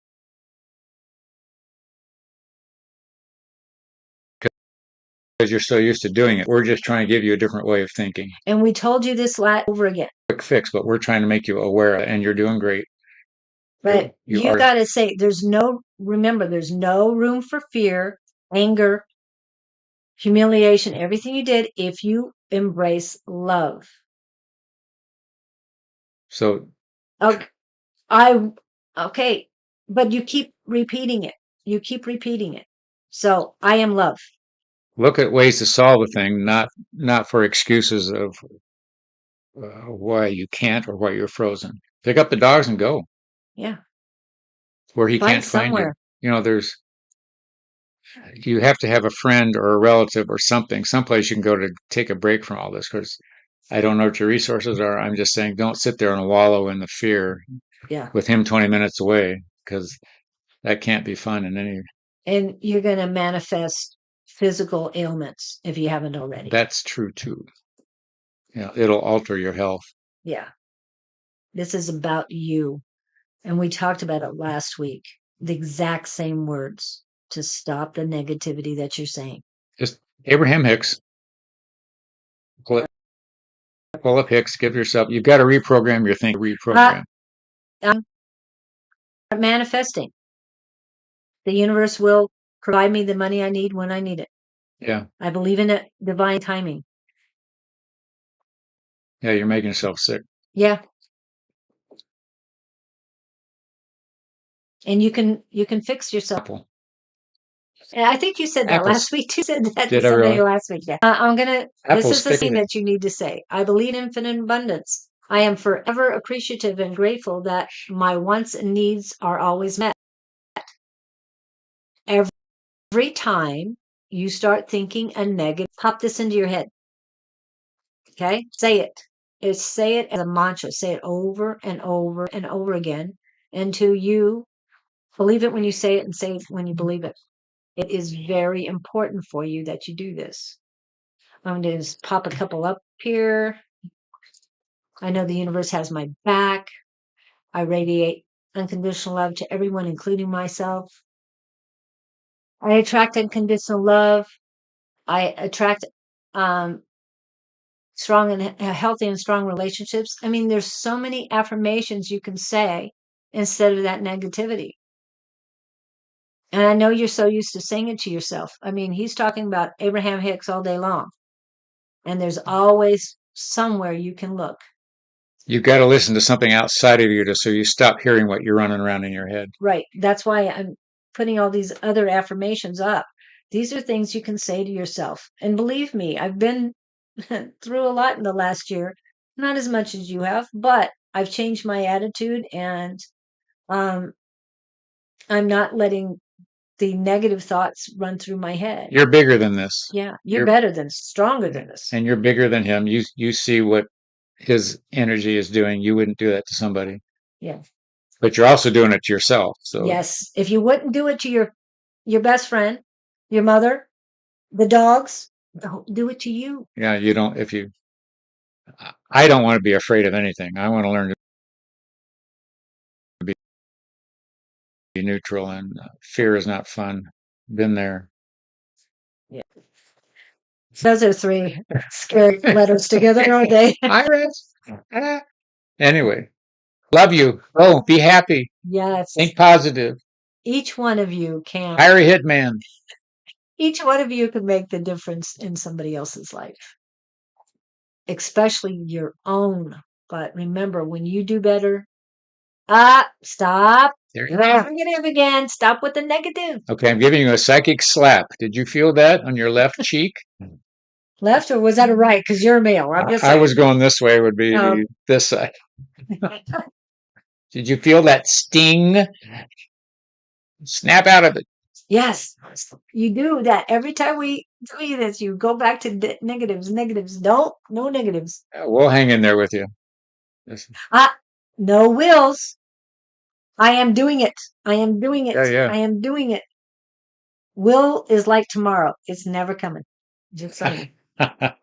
you're so used to doing it. We're just trying to give you a different way of thinking. And we told you this over again. Quick fix, but we're trying to make you aware, and you're doing great. But you got to say, remember, there's no room for fear, anger, humiliation, everything you did, if you embrace love. So, okay, but you keep repeating it. So I am love. look at ways to solve a thing, not for excuses of why you can't or why you're frozen. Pick up the dogs and go. Yeah. Where he can't find you. You know, you have to have a friend or a relative or something, someplace you can go to take a break from all this, because I don't know what your resources are. I'm just saying, don't sit there and wallow in the fear with him 20 minutes away, because that can't be fun in any. And you're going to manifest physical ailments if you haven't already. That's true too. Yeah, it'll alter your health. Yeah. This is about you. And we talked about it last week. The exact same words to stop the negativity that you're saying. Just Abraham Hicks. Pull up Hicks. Give yourself. You've got to reprogram your thinking. Reprogram. I'm manifesting. The universe will provide me the money I need when I need it. Yeah. I believe in it. Divine timing. Yeah, you're making yourself sick. Yeah. And you can fix yourself. Apple. And I think you said that last week. You said that to somebody last week. Yeah. This is the thing that you need to say. I believe in infinite abundance. I am forever appreciative and grateful that my wants and needs are always met. Every time you start thinking a negative, pop this into your head. Okay? Say it. Say it as a mantra. Say it over and over and over again until you believe it when you say it, and say it when you believe it. It is very important for you that you do this. I'm going to just pop a couple up here. I know the universe has my back. I radiate unconditional love to everyone, including myself. I attract unconditional love. I attract strong and healthy and strong relationships. I mean, there's so many affirmations you can say instead of that negativity. And I know you're so used to saying it to yourself. I mean, he's talking about Abraham Hicks all day long. And there's always somewhere you can look. You've got to listen to something outside of you so you stop hearing what you're running around in your head. Right. That's why I'm putting all these other affirmations up. These are things you can say to yourself. And believe me, I've been through a lot in the last year. Not as much as you have, but I've changed my attitude, and I'm not letting the negative thoughts run through my head. You're bigger than this. Yeah. You're better than, stronger than this. And you're bigger than him. You see what his energy is doing. You wouldn't do that to somebody. Yeah. But you're also doing it to yourself. So yes. If you wouldn't do it to your best friend, your mother, the dogs, don't do it to you. Yeah, you don't. I don't want to be afraid of anything. I want to learn to be neutral, and fear is not fun. Been there. Yeah. Those are three scary letters together, aren't they? Iris. Anyway, love you. Oh, be happy. Yes. Think positive. Each one of you can. Hire a hitman. Each one of you can make the difference in somebody else's life, especially your own. But remember, when you do better, stop. Negative again. Stop with the negative. Okay, I'm giving you a psychic slap. Did you feel that on your left cheek? Left or was that a right? Because you're a male. I'm just I saying. was going this way would be Um, this side. Did you feel that sting? Snap out of it. Yes, you do that every time we do this. You go back to negatives, negatives. No negatives. We'll hang in there with you. No wills. I am doing it. I am doing it. Yeah. I am doing it. Will is like tomorrow. It's never coming. Just saying. That's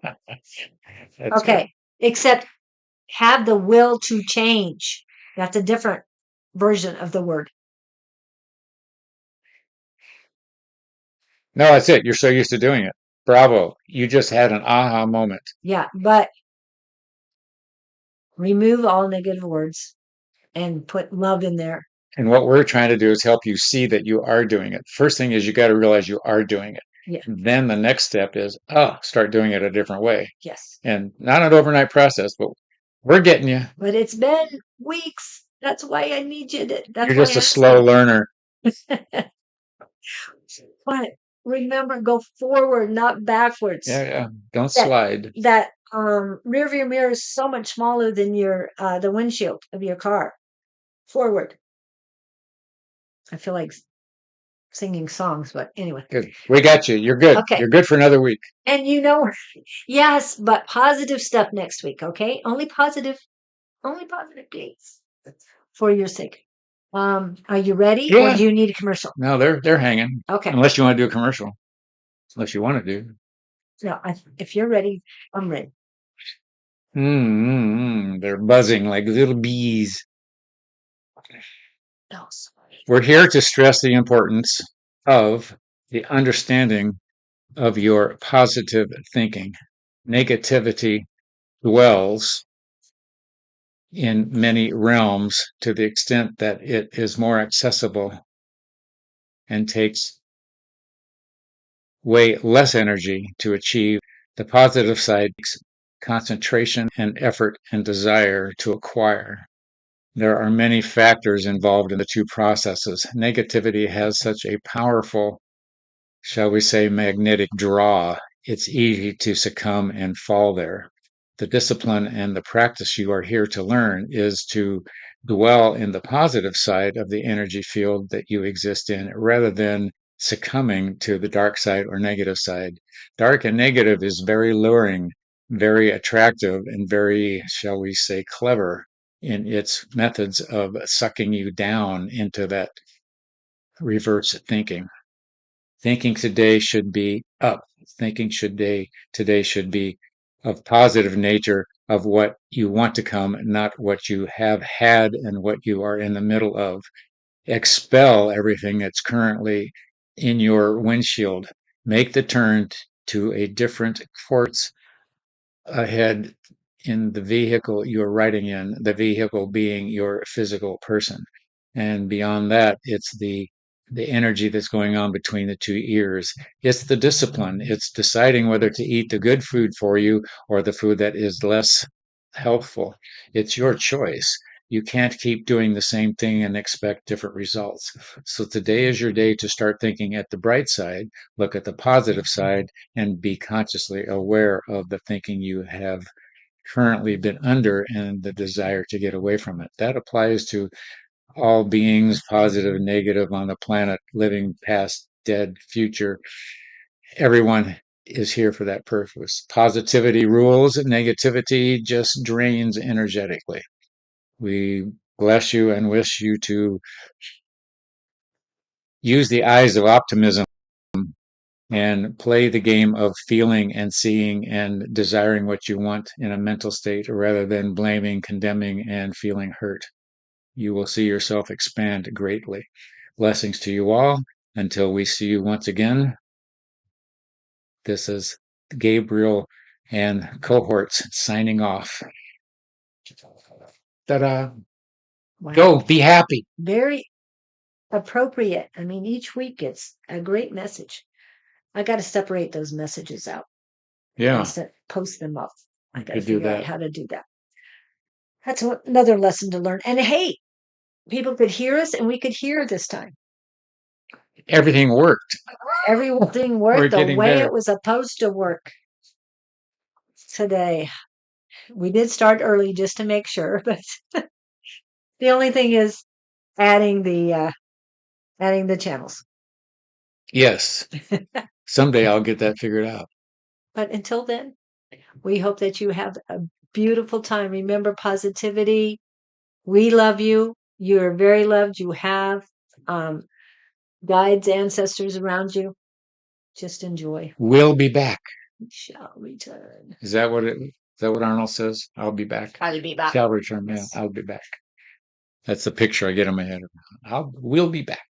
Okay. right. Except have the will to change. That's a different version of the word. No, that's it. You're so used to doing it. Bravo. You just had an aha moment. Yeah, but remove all negative words and put love in there. And what we're trying to do is help you see that you are doing it. First thing is you got to realize you are doing it. Yeah. Then the next step is, start doing it a different way. Yes. And not an overnight process, but we're getting you. But it's been weeks. That's why I need you to. That's You're why just a slow learner. But remember, go forward, not backwards. Yeah. Don't slide. That rear view mirror is so much smaller than your the windshield of your car. Forward. I feel like singing songs, but anyway. Good. We got you. You're good. Okay. You're good for another week. And yes, but positive stuff next week, okay? Only positive dates for your sake. Are you ready or Yeah. do you need a commercial? No, they're hanging. Okay. Unless you want to do a commercial. Unless you want to do. No, if you're ready, I'm ready. They're buzzing like little bees. Oh, sorry. We're here to stress the importance of the understanding of your positive thinking. Negativity dwells in many realms to the extent that it is more accessible and takes way less energy to achieve. The positive side takes concentration and effort and desire to acquire. There are many factors involved in the two processes. Negativity has such a powerful, shall we say, magnetic draw. It's easy to succumb and fall there. The discipline and the practice you are here to learn is to dwell in the positive side of the energy field that you exist in rather than succumbing to the dark side or negative side. Dark and negative is very luring, very attractive, and very, shall we say, clever in its methods of sucking you down into that reverse thinking. Thinking today should be up. Thinking today should be of positive nature of what you want to come, not what you have had and what you are in the middle of. Expel everything that's currently in your windshield. Make the turn to a different course ahead in the vehicle you're riding in, the vehicle being your physical person. And beyond that, it's the energy that's going on between the two ears. It's the discipline. It's deciding whether to eat the good food for you or the food that is less healthful. It's your choice. You can't keep doing the same thing and expect different results. So today is your day to start thinking at the bright side, look at the positive side, and be consciously aware of the thinking you have currently been under and the desire to get away from it. That applies to all beings, positive and negative on the planet, living, past, dead, future. Everyone is here for that purpose. Positivity rules, negativity just drains energetically. We bless you and wish you to use the eyes of optimism and play the game of feeling and seeing and desiring what you want in a mental state rather than blaming, condemning, and feeling hurt. You will see yourself expand greatly. Blessings to you all. Until we see you once again, this is Gabriel and cohorts signing off. Ta-da. Wow. Go, be happy. Very appropriate. I mean, each week it's a great message. I got to separate those messages out. Yeah. Post them up. I got to Could do figure out that. how to do that. That's another lesson to learn. And hey, people could hear us and we could hear this time. Everything worked. Everything We're worked the getting way better. it was supposed to work. today. We did start early just to make sure, but the only thing is adding the channels. Yes. Someday I'll get that figured out. But until then, we hope that you have a beautiful time. Remember positivity. We love you. You are very loved. You have guides, ancestors around you. Just enjoy. We'll be back. We shall return. Is that what Arnold says? I'll be back. I'll be back. Shall return. Yes. Yeah, I'll be back. That's the picture I get in my head. We'll be back.